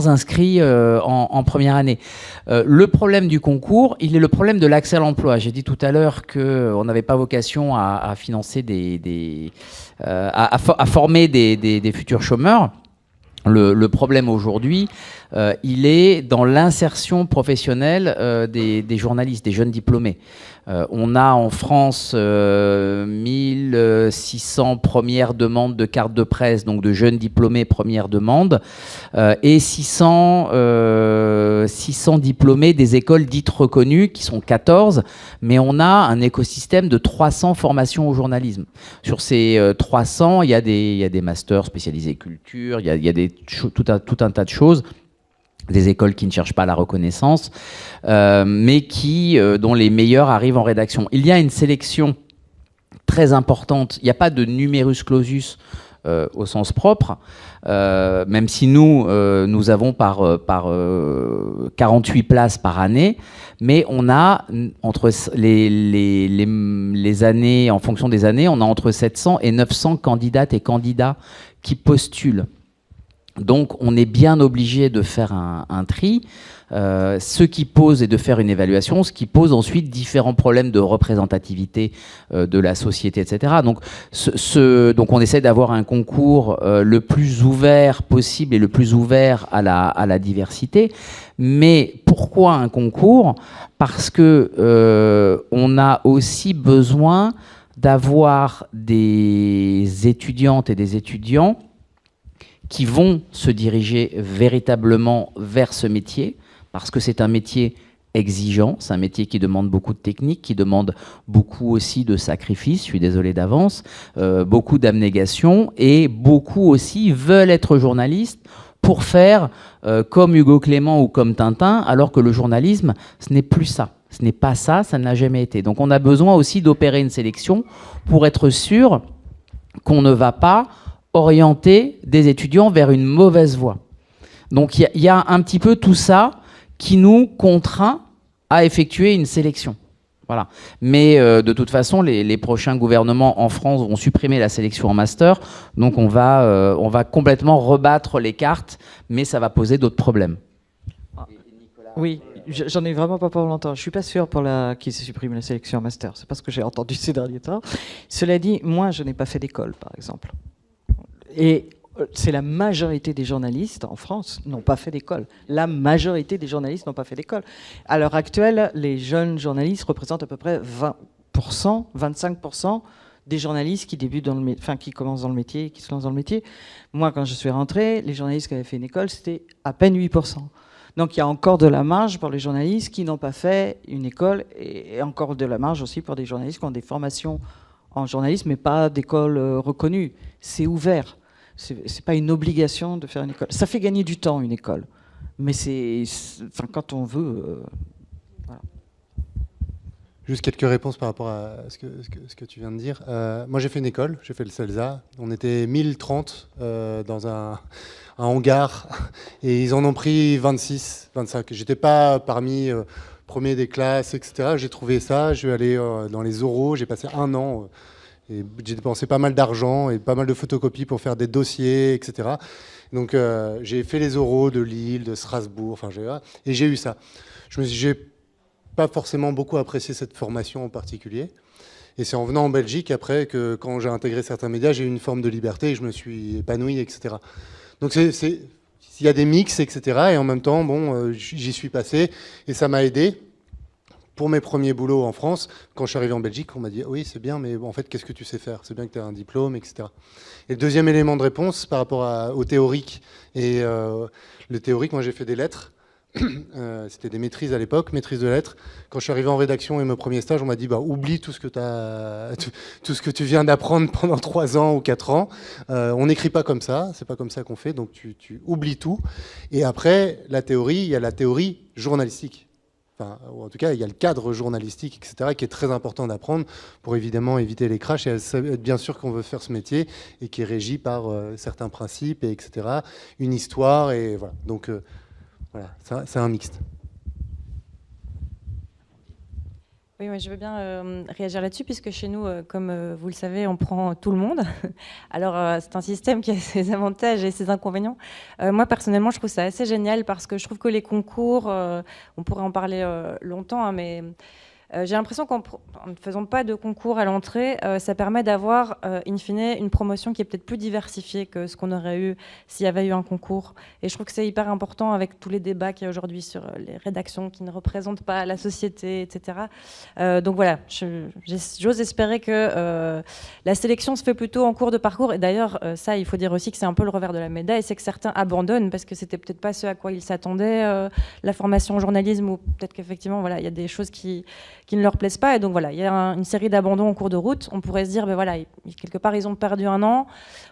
A: inscrits en première année. Le problème du concours, il est le problème de l'accès à l'emploi. J'ai dit tout à l'heure qu'on n'avait pas vocation à financer à former des futurs chômeurs. Le problème aujourd'hui, il est dans l'insertion professionnelle des journalistes, des jeunes diplômés. On a en France 1600 premières demandes de carte de presse, donc de jeunes diplômés première demande, et 600 diplômés des écoles dites reconnues, qui sont 14, mais on a un écosystème de 300 formations au journalisme. Sur ces 300, il y a des masters spécialisés culture, il y a tout un tas de choses. Des écoles qui ne cherchent pas la reconnaissance, mais dont les meilleurs arrivent en rédaction. Il y a une sélection très importante. Il n'y a pas de numerus clausus au sens propre, même si nous avons par 48 places par année, mais on a entre les années, en fonction des années, on a entre 700 et 900 candidates et candidats qui postulent. Donc, on est bien obligé de faire un tri, ce qui pose et de faire une évaluation, ce qui pose ensuite différents problèmes de représentativité de la société, etc. Donc, donc on essaie d'avoir un concours le plus ouvert possible et le plus ouvert à la diversité. Mais pourquoi un concours? Parce que on a aussi besoin d'avoir des étudiantes et des étudiants qui vont se diriger véritablement vers ce métier, parce que c'est un métier exigeant, c'est un métier qui demande beaucoup de technique, qui demande beaucoup aussi de sacrifices, je suis désolé d'avance, beaucoup d'abnégation, et beaucoup aussi veulent être journalistes pour faire comme Hugo Clément ou comme Tintin, alors que le journalisme, ce n'est plus ça. Ce n'est pas ça, ça ne l'a jamais été. Donc on a besoin aussi d'opérer une sélection pour être sûr qu'on ne va pas orienter des étudiants vers une mauvaise voie. Donc il y a un petit peu tout ça qui nous contraint à effectuer une sélection. Voilà. Mais de toute façon, les prochains gouvernements en France vont supprimer la sélection en master, donc on va complètement rebattre les cartes, mais ça va poser d'autres problèmes.
B: Oui, j'en ai vraiment pas pour longtemps. Je suis pas sûr pour qu'ils suppriment la sélection en master. C'est pas ce que j'ai entendu ces derniers temps. Cela dit, moi, je n'ai pas fait d'école, par exemple. Et c'est la majorité des journalistes en France n'ont pas fait d'école. La majorité des journalistes n'ont pas fait d'école. À l'heure actuelle, les jeunes journalistes représentent à peu près 20%, 25% des journalistes qui débutent qui commencent dans le métier, qui se lancent dans le métier. Moi, quand je suis rentré, les journalistes qui avaient fait une école, c'était à peine 8%. Donc il y a encore de la marge pour les journalistes qui n'ont pas fait une école, et encore de la marge aussi pour des journalistes qui ont des formations en journalisme, mais pas d'école reconnue. C'est ouvert. C'est pas une obligation de faire une école. Ça fait gagner du temps, une école. Mais quand on veut... voilà.
D: Juste quelques réponses par rapport à ce que tu viens de dire. Moi, j'ai fait une école, j'ai fait le CELSA. On était 1030 dans un hangar et ils en ont pris 26, 25. J'étais pas parmi premiers des classes, etc. J'ai trouvé ça, je suis allé dans les oraux, j'ai passé 1 an et j'ai dépensé pas mal d'argent et pas mal de photocopies pour faire des dossiers, etc. Donc j'ai fait les oraux de Lille, de Strasbourg, et j'ai eu ça. J'ai pas forcément beaucoup apprécié cette formation en particulier. Et c'est en venant en Belgique, après, que quand j'ai intégré certains médias, j'ai eu une forme de liberté et je me suis épanoui, etc. Donc il y a des mix, etc. Et en même temps, bon, j'y suis passé et ça m'a aidé. Pour mes premiers boulots en France, quand je suis arrivé en Belgique, on m'a dit « Oui, c'est bien, mais bon, en fait, qu'est-ce que tu sais faire? C'est bien que tu aies un diplôme, etc. » Et le deuxième élément de réponse, par rapport au théorique. Et le théorique, moi, j'ai fait des lettres. C'était des maîtrises à l'époque, maîtrise de lettres. Quand je suis arrivé en rédaction et mon premier stage, on m'a dit oublie tout ce que tu viens d'apprendre pendant 3 ans ou 4 ans. On n'écrit pas comme ça, c'est pas comme ça qu'on fait, donc tu oublies tout. Et après, la théorie, il y a la théorie journalistique. Enfin, ou en tout cas, il y a le cadre journalistique, etc., qui est très important d'apprendre pour évidemment éviter les crashs et être bien sûr qu'on veut faire ce métier et qui est régi par certains principes, et etc., une histoire, et voilà. Donc, voilà, c'est un mixte.
C: Oui, je veux bien réagir là-dessus, puisque chez nous, comme vous le savez, on prend tout le monde. Alors, c'est un système qui a ses avantages et ses inconvénients. Moi, personnellement, je trouve ça assez génial, parce que je trouve que les concours, on pourrait en parler longtemps, hein, mais j'ai l'impression qu'en ne faisant pas de concours à l'entrée, ça permet d'avoir, in fine, une promotion qui est peut-être plus diversifiée que ce qu'on aurait eu s'il y avait eu un concours. Et je trouve que c'est hyper important avec tous les débats qu'il y a aujourd'hui sur les rédactions qui ne représentent pas la société, etc. Donc voilà, j'ose espérer que la sélection se fait plutôt en cours de parcours. Et d'ailleurs, ça, il faut dire aussi que c'est un peu le revers de la médaille, c'est que certains abandonnent parce que c'était peut-être pas ce à quoi ils s'attendaient, la formation en journalisme, ou peut-être qu'effectivement, voilà, il y a des choses qui ne leur plaisent pas. Et donc voilà, il y a une série d'abandons en cours de route. On pourrait se dire, voilà, quelque part, ils ont perdu 1 an.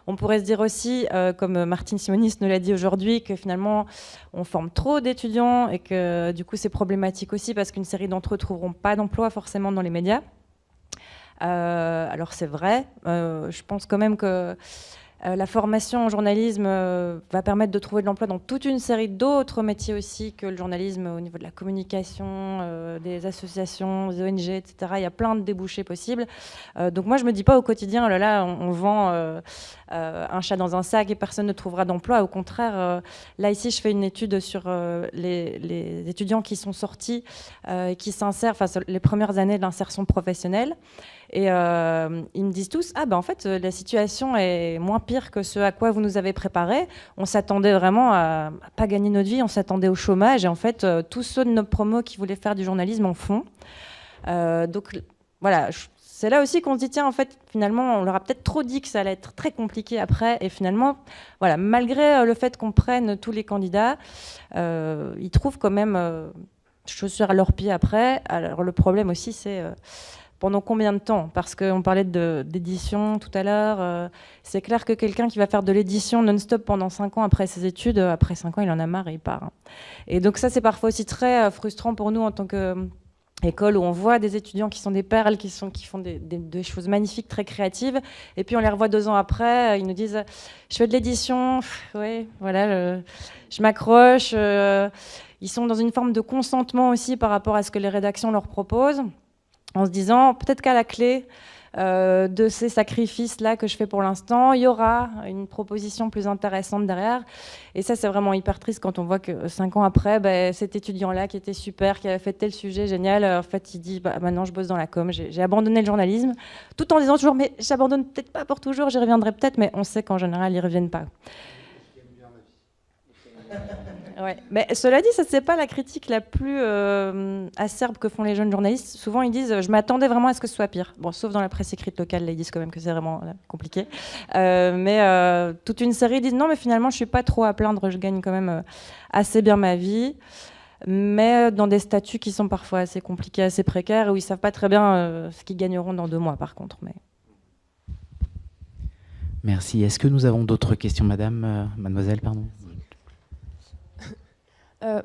C: On pourrait se dire aussi, comme Martine Simonis nous l'a dit aujourd'hui, que finalement, on forme trop d'étudiants et que du coup, c'est problématique aussi parce qu'une série d'entre eux ne trouveront pas d'emploi forcément dans les médias. Alors c'est vrai, je pense quand même que la formation en journalisme va permettre de trouver de l'emploi dans toute une série d'autres métiers aussi que le journalisme, au niveau de la communication, des associations, des ONG, etc. Il y a plein de débouchés possibles. Donc moi, je ne me dis pas au quotidien, oh là là, on vend un chat dans un sac et personne ne trouvera d'emploi. Au contraire, là, ici, je fais une étude sur les étudiants qui sont sortis et qui s'insèrent, enfin, les premières années de l'insertion professionnelle. Et ils me disent tous, en fait, la situation est moins pire que ce à quoi vous nous avez préparé. On s'attendait vraiment à pas gagner notre vie, on s'attendait au chômage. Et en fait, tous ceux de nos promos qui voulaient faire du journalisme en font. Donc voilà, c'est là aussi qu'on se dit, tiens, en fait, finalement, on leur a peut-être trop dit que ça allait être très compliqué après. Et finalement, voilà, malgré le fait qu'on prenne tous les candidats, ils trouvent quand même chaussures à leurs pieds après. Alors le problème aussi, c'est... pendant combien de temps? Parce qu'on parlait d'édition tout à l'heure. C'est clair que quelqu'un qui va faire de l'édition non-stop pendant 5 ans après ses études, après 5 ans, il en a marre et il part. Et donc ça, c'est parfois aussi très frustrant pour nous en tant qu'école, où on voit des étudiants qui sont des perles, qui font des choses magnifiques, très créatives. Et puis on les revoit 2 ans après, ils nous disent « je fais de l'édition, ouais, voilà, je m'accroche ». Ils sont dans une forme de consentement aussi par rapport à ce que les rédactions leur proposent, en se disant peut-être qu'à la clé, de ces sacrifices-là que je fais pour l'instant. Il y aura une proposition plus intéressante derrière. Et ça, c'est vraiment hyper triste quand on voit que 5 ans après, cet étudiant-là qui était super, qui avait fait tel sujet génial, en fait, il dit maintenant, je bosse dans la com, j'ai abandonné le journalisme, tout en disant toujours, mais j'abandonne peut-être pas pour toujours, j'y reviendrai peut-être, mais on sait qu'en général, ils ne reviennent pas. Ouais. Mais cela dit, ça c'est pas la critique la plus acerbe que font les jeunes journalistes. Souvent ils disent je m'attendais vraiment à ce que ce soit pire. Bon, sauf dans la presse écrite locale, là ils disent quand même que c'est vraiment compliqué. Mais toute une série disent non mais finalement je suis pas trop à plaindre, je gagne quand même assez bien ma vie. Mais dans des statuts qui sont parfois assez compliqués, assez précaires, où ils savent pas très bien ce qu'ils gagneront dans 2 mois par contre. Mais...
A: Merci. Est-ce que nous avons d'autres questions, mademoiselle, pardon?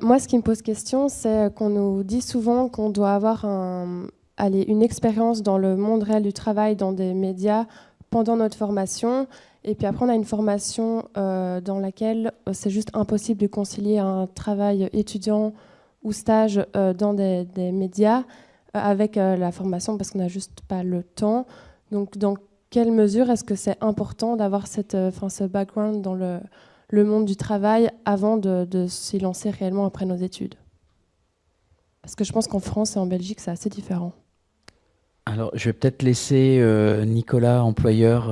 G: Moi, ce qui me pose question, c'est qu'on nous dit souvent qu'on doit avoir une expérience dans le monde réel du travail, dans des médias, pendant notre formation. Et puis après, on a une formation dans laquelle c'est juste impossible de concilier un travail étudiant ou stage dans des médias avec la formation parce qu'on n'a juste pas le temps. Donc, dans quelle mesure est-ce que c'est important d'avoir ce background dans le monde du travail avant de s'y lancer réellement après nos études? Parce que je pense qu'en France et en Belgique, c'est assez différent.
A: Alors, je vais peut-être laisser Nicolas, employeur,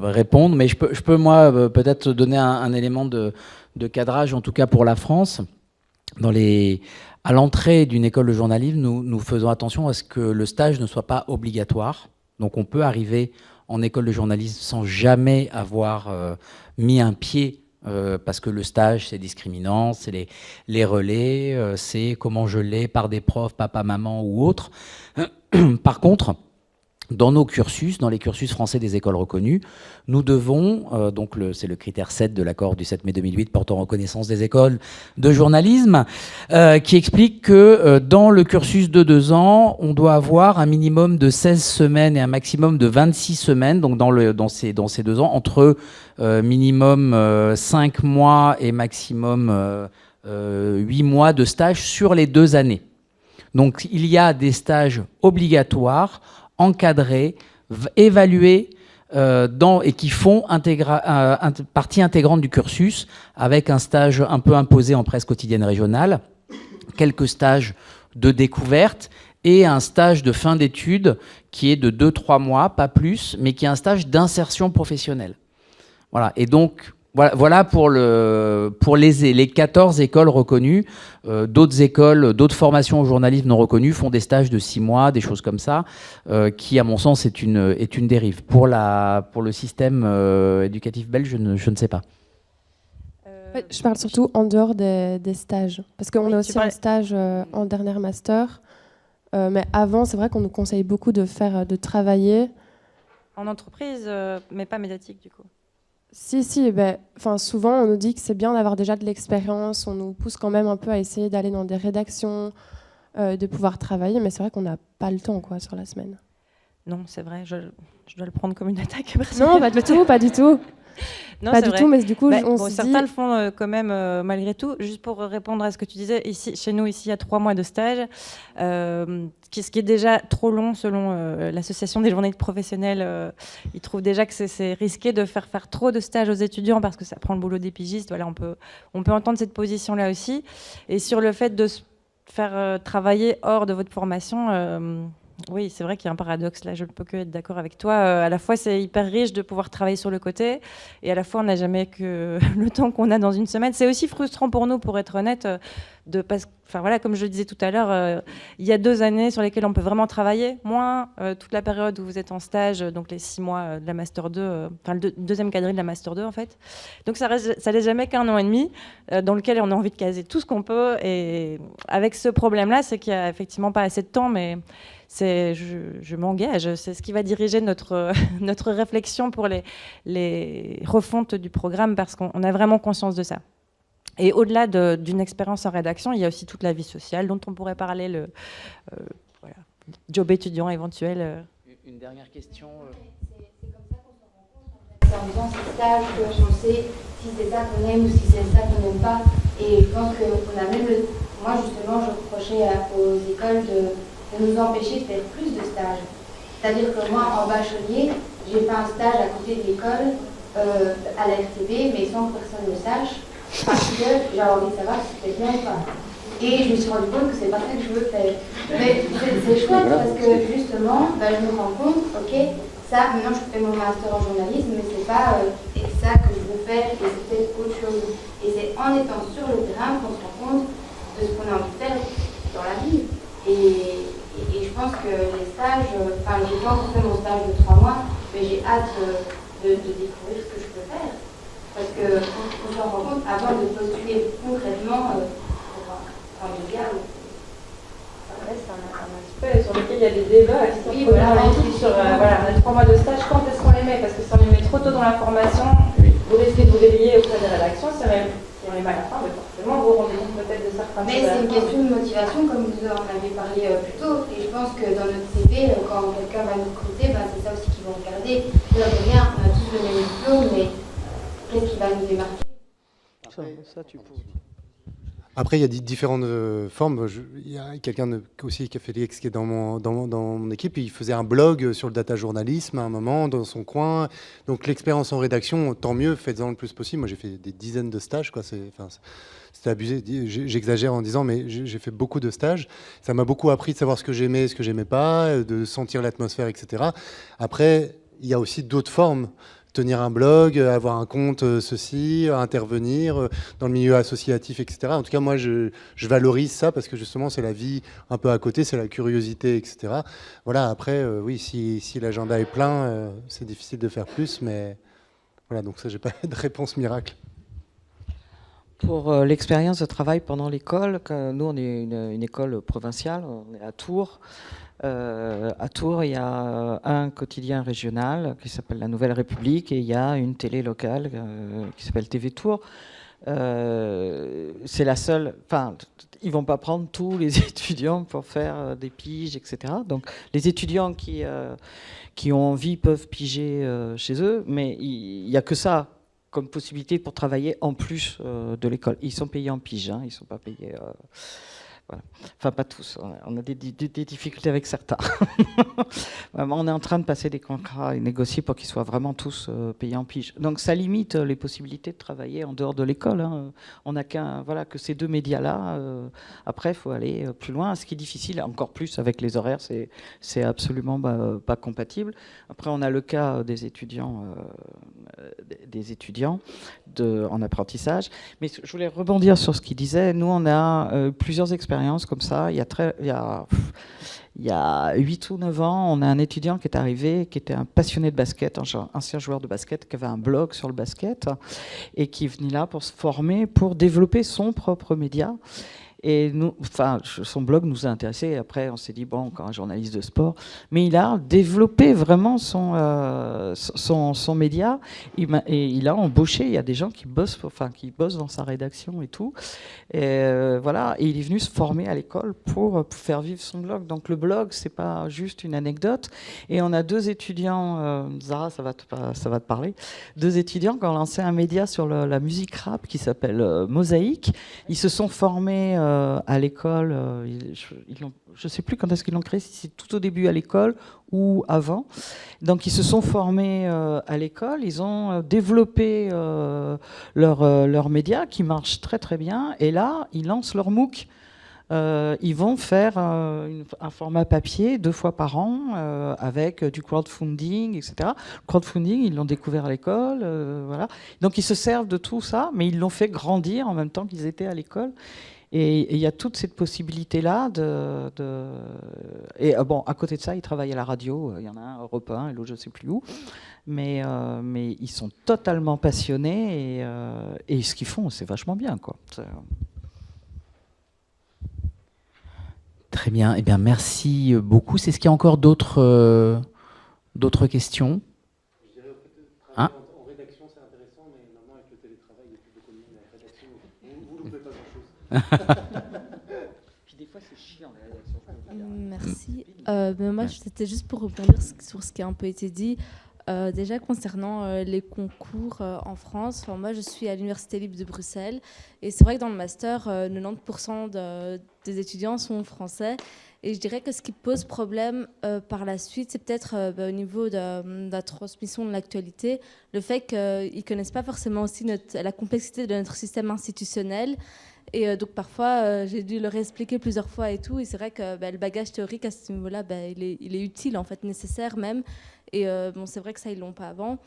A: répondre, mais je peux moi, peut-être donner un élément de cadrage, en tout cas pour la France. À l'entrée d'une école de journalisme, nous faisons attention à ce que le stage ne soit pas obligatoire. Donc, on peut arriver en école de journalisme sans jamais avoir mis un pied parce que le stage, c'est discriminant, c'est les relais, c'est comment je l'ai par des profs, papa, maman ou autres. Par contre, dans nos cursus, dans les cursus français des écoles reconnues, nous devons, c'est le critère 7 de l'accord du 7 mai 2008 portant reconnaissance des écoles de journalisme, qui explique que dans le cursus de 2 ans, on doit avoir un minimum de 16 semaines et un maximum de 26 semaines, donc dans ces 2 ans, entre minimum 5 mois et maximum 8 mois de stage sur les 2 années. Donc il y a des stages obligatoires, encadrés, évalués et qui font partie intégrante du cursus, avec un stage un peu imposé en presse quotidienne régionale, quelques stages de découverte et un stage de fin d'études qui est de 2-3 mois, pas plus, mais qui est un stage d'insertion professionnelle. Voilà. Et donc, voilà pour les 14 écoles reconnues. D'autres écoles, d'autres formations au journalisme non reconnues font des stages de 6 mois, des choses comme ça, qui, à mon sens, est une dérive. Pour le système éducatif belge, je ne sais pas.
G: Je parle surtout en dehors des stages. Parce qu'on a aussi un stage en dernier master. Mais avant, c'est vrai qu'on nous conseille beaucoup de travailler.
C: En entreprise, mais pas médiatique, du coup.
G: Si, souvent on nous dit que c'est bien d'avoir déjà de l'expérience, on nous pousse quand même un peu à essayer d'aller dans des rédactions, de pouvoir travailler, mais c'est vrai qu'on n'a pas le temps sur la semaine.
C: Non, c'est vrai, je dois le prendre comme une attaque.
G: Non, pas du tout.
C: Non,
G: pas du tout, mais du coup,
C: certains le font quand même malgré tout. Juste pour répondre à ce que tu disais, chez nous, il y a 3 mois de stage, ce qui est déjà trop long selon l'association des journalistes professionnels. Ils trouvent déjà que c'est risqué de faire trop de stages aux étudiants parce que ça prend le boulot des pigistes. Voilà, on peut entendre cette position-là aussi. Et sur le fait de se faire travailler hors de votre formation... oui, c'est vrai qu'il y a un paradoxe là, je ne peux que être d'accord avec toi. À la fois, c'est hyper riche de pouvoir travailler sur le côté, et à la fois, on n'a jamais que le temps qu'on a dans une semaine. C'est aussi frustrant pour nous, pour être honnête, comme je le disais tout à l'heure, il y a 2 années sur lesquelles on peut vraiment travailler, moins toute la période où vous êtes en stage, donc les 6 mois de la Master 2, le deuxième quadrille de la Master 2 en fait. Donc ça laisse jamais qu'1 an et demi, dans lequel on a envie de caser tout ce qu'on peut, et avec ce problème-là, c'est qu'il n'y a effectivement pas assez de temps, mais je m'engage, c'est ce qui va diriger notre réflexion pour les refontes du programme, parce qu'on a vraiment conscience de ça. Et au-delà d'une expérience en rédaction, il y a aussi toute la vie sociale dont on pourrait parler, le job étudiant éventuel.
A: Une dernière question.
E: C'est comme ça qu'on se rend compte, en fait. C'est en faisant ces stages qu'on sait si c'est ça qu'on aime ou si c'est ça qu'on n'aime pas. Et je pense qu'on a même moi justement, je reprochais aux écoles de nous empêcher de faire plus de stages. C'est-à-dire que moi, en bachelier, j'ai fait un stage à côté de l'école, à la RTB, mais sans que personne ne sache, parce que j'avais envie de savoir si c'était bien ou pas. Et je me suis rendu compte que c'est pas ça que je veux faire. Mais c'est chouette parce que justement, je me rends compte, ok, ça, maintenant je fais mon master en journalisme, mais c'est pas ça que je veux faire, et c'est peut-être autre chose. Et c'est en étant sur le terrain qu'on se rend compte de ce qu'on a envie de faire dans la vie. Et je pense que les stages, enfin, j'ai pas encore fait mon stage de 3 mois, mais j'ai hâte de découvrir ce que je peux faire. Parce qu'on se rend compte, avant de postuler concrètement pour un média.
C: C'est un aspect sur lequel il y a des débats.
E: Oui, voilà,
C: on a 3 mois de stage, quand est-ce qu'on les met? Parce que si on les met trop tôt dans la formation, vous risquez de vous réveiller auprès des rédactions. Si on les met à la fin, forcément, vous vous rendez compte peut-être de certains
E: Mais c'est une question de motivation, comme vous en avez parlé plus tôt. Et je pense que dans notre CV, quand quelqu'un va nous recruter, c'est ça aussi qu'ils vont regarder. Rien, on a tous le même diplôme, mais qu'est-ce qui va nous démarquer?
D: Après, il y a différentes formes. Il y a quelqu'un aussi qui a fait l'IEX qui est dans mon équipe. Il faisait un blog sur le data journalisme à un moment, dans son coin. Donc l'expérience en rédaction, tant mieux, faites-en le plus possible. Moi, j'ai fait des dizaines de stages, quoi. C'était abusé. J'exagère en disant, mais j'ai fait beaucoup de stages. Ça m'a beaucoup appris de savoir ce que j'aimais, ce que j'aimais pas, de sentir l'atmosphère, etc. Après, il y a aussi d'autres formes. Tenir un blog, avoir un compte, ceci, intervenir dans le milieu associatif, etc. En tout cas, moi, je valorise ça parce que justement, c'est la vie un peu à côté, c'est la curiosité, etc. Voilà, après, oui, si l'agenda est plein, c'est difficile de faire plus, mais voilà, donc ça, j'ai pas de réponse miracle.
H: Pour l'expérience de travail pendant l'école, nous, on est une école provinciale, on est à Tours. À Tours, il y a un quotidien régional qui s'appelle La Nouvelle République et il y a une télé locale qui s'appelle TV Tours. C'est la seule. Enfin, ils vont pas prendre tous les étudiants pour faire des piges, etc. Donc, les étudiants qui ont envie peuvent piger chez eux, mais il y a que ça comme possibilité pour travailler en plus de l'école. Ils sont payés en pige, hein, ils sont pas payés. Voilà. Enfin, pas tous. On a des difficultés avec certains. On est en train de passer des contrats et négocier pour qu'ils soient vraiment tous payés en pige. Donc, ça limite les possibilités de travailler en dehors de l'école. Hein. On n'a que ces 2 médias-là. Après, il faut aller plus loin. Ce qui est difficile, encore plus avec les horaires, c'est absolument pas compatible. Après, on a le cas des étudiants en apprentissage. Mais je voulais rebondir sur ce qu'il disait. Nous, on a plusieurs expériences comme ça. Il y a 8 ou 9 ans, on a un étudiant qui est arrivé, qui était un passionné de basket, un ancien joueur de basket, qui avait un blog sur le basket et qui venait là pour se former, pour développer son propre média. Et nous, son blog nous a intéressés. Après, on s'est dit, bon, encore un journaliste de sport. Mais il a développé vraiment son média. Et il a embauché. Il y a des gens qui bossent dans sa rédaction et tout. Et voilà. Et il est venu se former à l'école pour faire vivre son blog. Donc le blog, c'est pas juste une anecdote. Et on a 2 étudiants, Zara, ça va te parler. 2 étudiants qui ont lancé un média sur la musique rap qui s'appelle Mosaïque. Ils se sont formés à l'école, je ne sais plus quand est-ce qu'ils l'ont créé, si c'est tout au début à l'école ou avant. Donc ils se sont formés à l'école, ils ont développé leur média qui marche très très bien, et là ils lancent leur MOOC. Ils vont faire un format papier 2 fois par an avec du crowdfunding, etc. Le crowdfunding, ils l'ont découvert à l'école, voilà. Donc ils se servent de tout ça, mais ils l'ont fait grandir en même temps qu'ils étaient à l'école. Et il y a toute cette possibilité-là Et bon, à côté de ça, ils travaillent à la radio. Il y en a un, Europe 1, et l'autre, je ne sais plus où. Mais ils sont totalement passionnés et ce qu'ils font, c'est vachement bien, quoi.
A: Très bien. Eh bien, merci beaucoup. Est-ce qu'il y a encore d'autres questions? Hein?
D: En rédaction, c'est intéressant, mais maintenant, avec le télétravail, il n'y a plus beaucoup de monde à la rédaction. Vous ne loupez pas grand-chose.
H: Puis des fois, c'est chiant, la rédaction.
I: Merci. Moi, c'était juste pour rebondir sur ce qui a un peu été dit. Déjà, concernant les concours en France, moi, je suis à l'Université libre de Bruxelles. Et c'est vrai que dans le master, 90% des étudiants sont français. Et je dirais que ce qui pose problème par la suite, c'est peut-être au niveau de la transmission de l'actualité, le fait qu'ils ne connaissent pas forcément aussi la complexité de notre système institutionnel. Et donc parfois, j'ai dû leur expliquer plusieurs fois et tout. Et c'est vrai que le bagage théorique à ce niveau-là, il est utile, en fait, nécessaire même. Et bon, c'est vrai que ça, ils ne l'ont pas avant.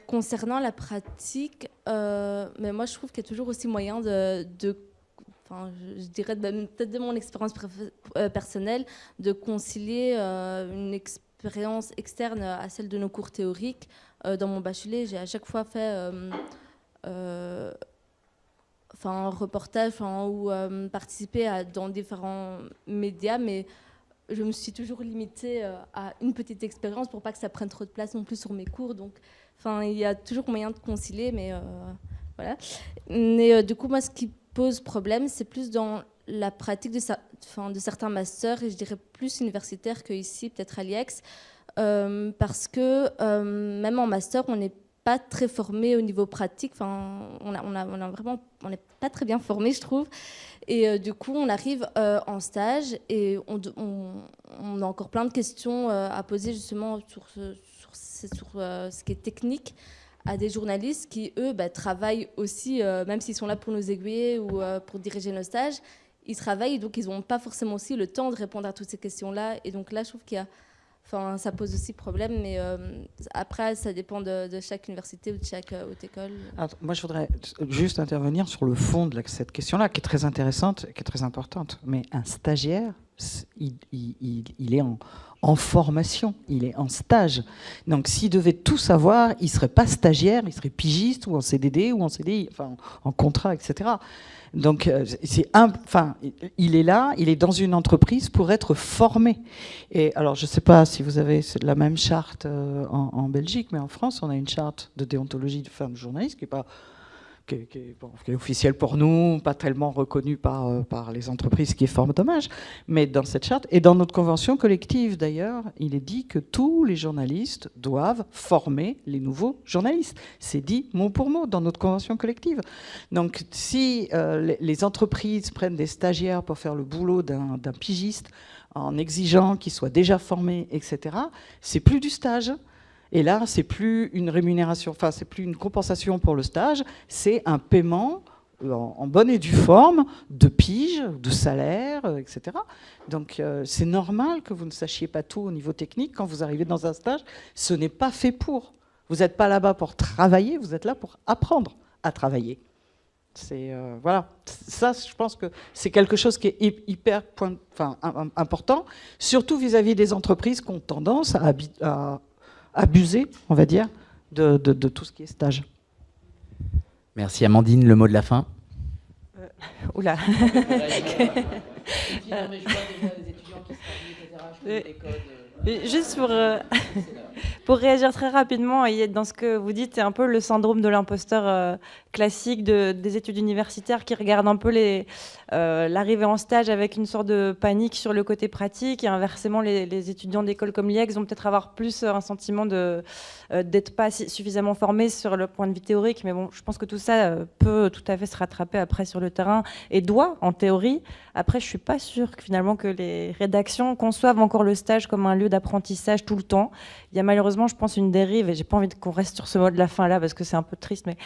I: Concernant la pratique, mais moi, je trouve qu'il y a toujours aussi moyen je dirais peut-être de mon expérience personnelle, de concilier une expérience externe à celle de nos cours théoriques. Dans mon bachelier, j'ai à chaque fois fait un reportage ou participer dans différents médias, mais je me suis toujours limitée à une petite expérience pour pas que ça prenne trop de place non plus sur mes cours. Donc, il y a toujours moyen de concilier, mais voilà. Mais du coup, moi, ce qui pose problème, c'est plus dans la pratique de certains masters, et je dirais plus universitaires qu'ici, peut-être à l'IEX, parce que même en master, on n'est pas très formé au niveau pratique. On n'est pas très bien formé, je trouve. Et du coup, on arrive en stage et on a encore plein de questions à poser justement sur ce qui est technique à des journalistes qui, eux, travaillent aussi, même s'ils sont là pour nous aiguiller ou pour diriger nos stages, ils travaillent, donc ils n'ont pas forcément aussi le temps de répondre à toutes ces questions-là. Et donc là, je trouve ça pose aussi problème, mais après, ça dépend de chaque université ou de chaque haute école.
H: Alors, moi, je voudrais juste intervenir sur le fond de cette question-là, qui est très intéressante, qui est très importante. Mais un stagiaire, il est en formation, il est en stage. Donc, s'il devait tout savoir, il ne serait pas stagiaire, il serait pigiste ou en CDD ou en CDI, en contrat, etc. Donc, il est là, il est dans une entreprise pour être formé. Et alors, je ne sais pas si vous avez la même charte en Belgique, mais en France, on a une charte de déontologie de femmes journalistes qui est officielle pour nous, pas tellement reconnue par les entreprises, ce qui est fort dommage. Mais dans cette charte, et dans notre convention collective d'ailleurs, il est dit que tous les journalistes doivent former les nouveaux journalistes. C'est dit mot pour mot dans notre convention collective. Donc si les entreprises prennent des stagiaires pour faire le boulot d'un pigiste, en exigeant qu'ils soient déjà formés, etc., c'est plus du stage. Et là, c'est plus une rémunération, c'est plus une compensation pour le stage, c'est un paiement en bonne et due forme de pige, de salaire, etc. Donc c'est normal que vous ne sachiez pas tout au niveau technique quand vous arrivez dans un stage. Ce n'est pas fait pour. Vous n'êtes pas là-bas pour travailler, vous êtes là pour apprendre à travailler. Voilà, ça, je pense que c'est quelque chose qui est hyper important, surtout vis-à-vis des entreprises qui ont tendance à abuser, on va dire, de tout ce qui est stage.
A: Merci Amandine, le mot de la fin.
C: Oula. Juste pour réagir très rapidement, dans ce que vous dites, c'est un peu le syndrome de l'imposteur classique des études universitaires qui regardent un peu l'arrivée en stage avec une sorte de panique sur le côté pratique, et inversement, les étudiants d'écoles comme l'IEX vont peut-être avoir plus un sentiment d'être pas suffisamment formés sur le point de vue théorique, mais bon, je pense que tout ça peut tout à fait se rattraper après sur le terrain, et doit, en théorie. Après, je suis pas sûre que finalement que les rédactions conçoivent encore le stage comme un lieu d'apprentissage tout le temps. Il y a malheureusement, je pense, une dérive, et j'ai pas envie qu'on reste sur ce mot de la fin là parce que c'est un peu triste, mais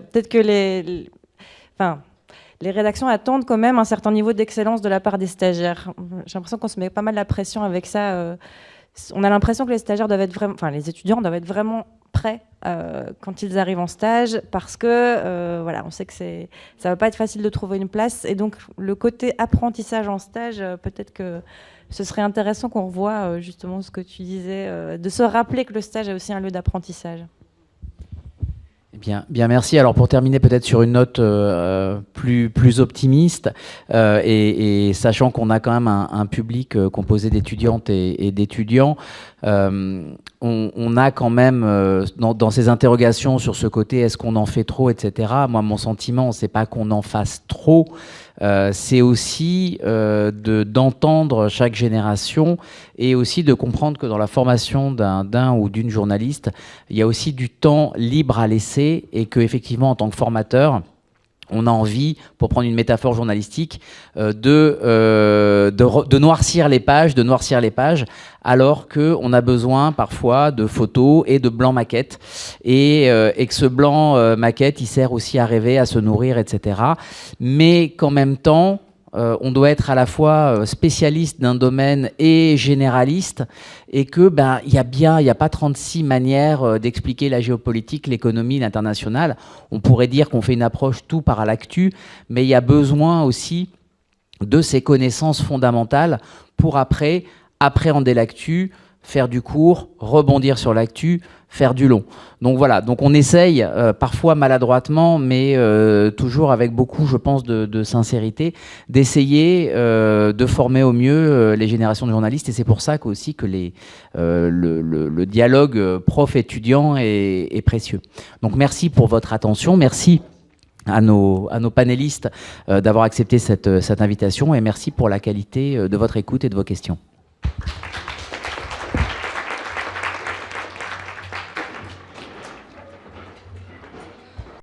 C: peut-être que les rédactions attendent quand même un certain niveau d'excellence de la part des stagiaires. J'ai l'impression qu'on se met pas mal la pression avec ça. On a l'impression que les stagiaires doivent être vraiment, les étudiants doivent être vraiment prêts quand ils arrivent en stage, parce que on sait que ça va pas être facile de trouver une place, et donc le côté apprentissage en stage, peut-être que ce serait intéressant qu'on revoie justement ce que tu disais, de se rappeler que le stage est aussi un lieu d'apprentissage.
A: Bien, merci. Alors pour terminer peut-être sur une note plus optimiste, et sachant qu'on a quand même un public composé d'étudiantes et d'étudiants, on a quand même dans ces interrogations sur ce côté est-ce qu'on en fait trop, etc. Moi, mon sentiment, c'est pas qu'on en fasse trop, c'est aussi d'entendre chaque génération, et aussi de comprendre que dans la formation d'un ou d'une journaliste, il y a aussi du temps libre à laisser, et qu'effectivement, en tant que formateur, on a envie, pour prendre une métaphore journalistique, de noircir les pages, alors qu'on a besoin parfois de photos et de blanc maquette, et que ce blanc maquette, il sert aussi à rêver, à se nourrir, etc. Mais qu'en même temps, on doit être à la fois spécialiste d'un domaine et généraliste, et que il y a pas 36 manières d'expliquer la géopolitique, l'économie, l'international. On pourrait dire qu'on fait une approche tout par l'actu, mais il y a besoin aussi de ces connaissances fondamentales pour après appréhender l'actu, faire du court, rebondir sur l'actu, faire du long. Donc voilà, donc on essaye, parfois maladroitement, mais toujours avec beaucoup, je pense, de sincérité, d'essayer de former au mieux les générations de journalistes. Et c'est pour ça aussi que le dialogue prof-étudiant est précieux. Donc merci pour votre attention, merci à nos panélistes d'avoir accepté cette invitation, et merci pour la qualité de votre écoute et de vos questions.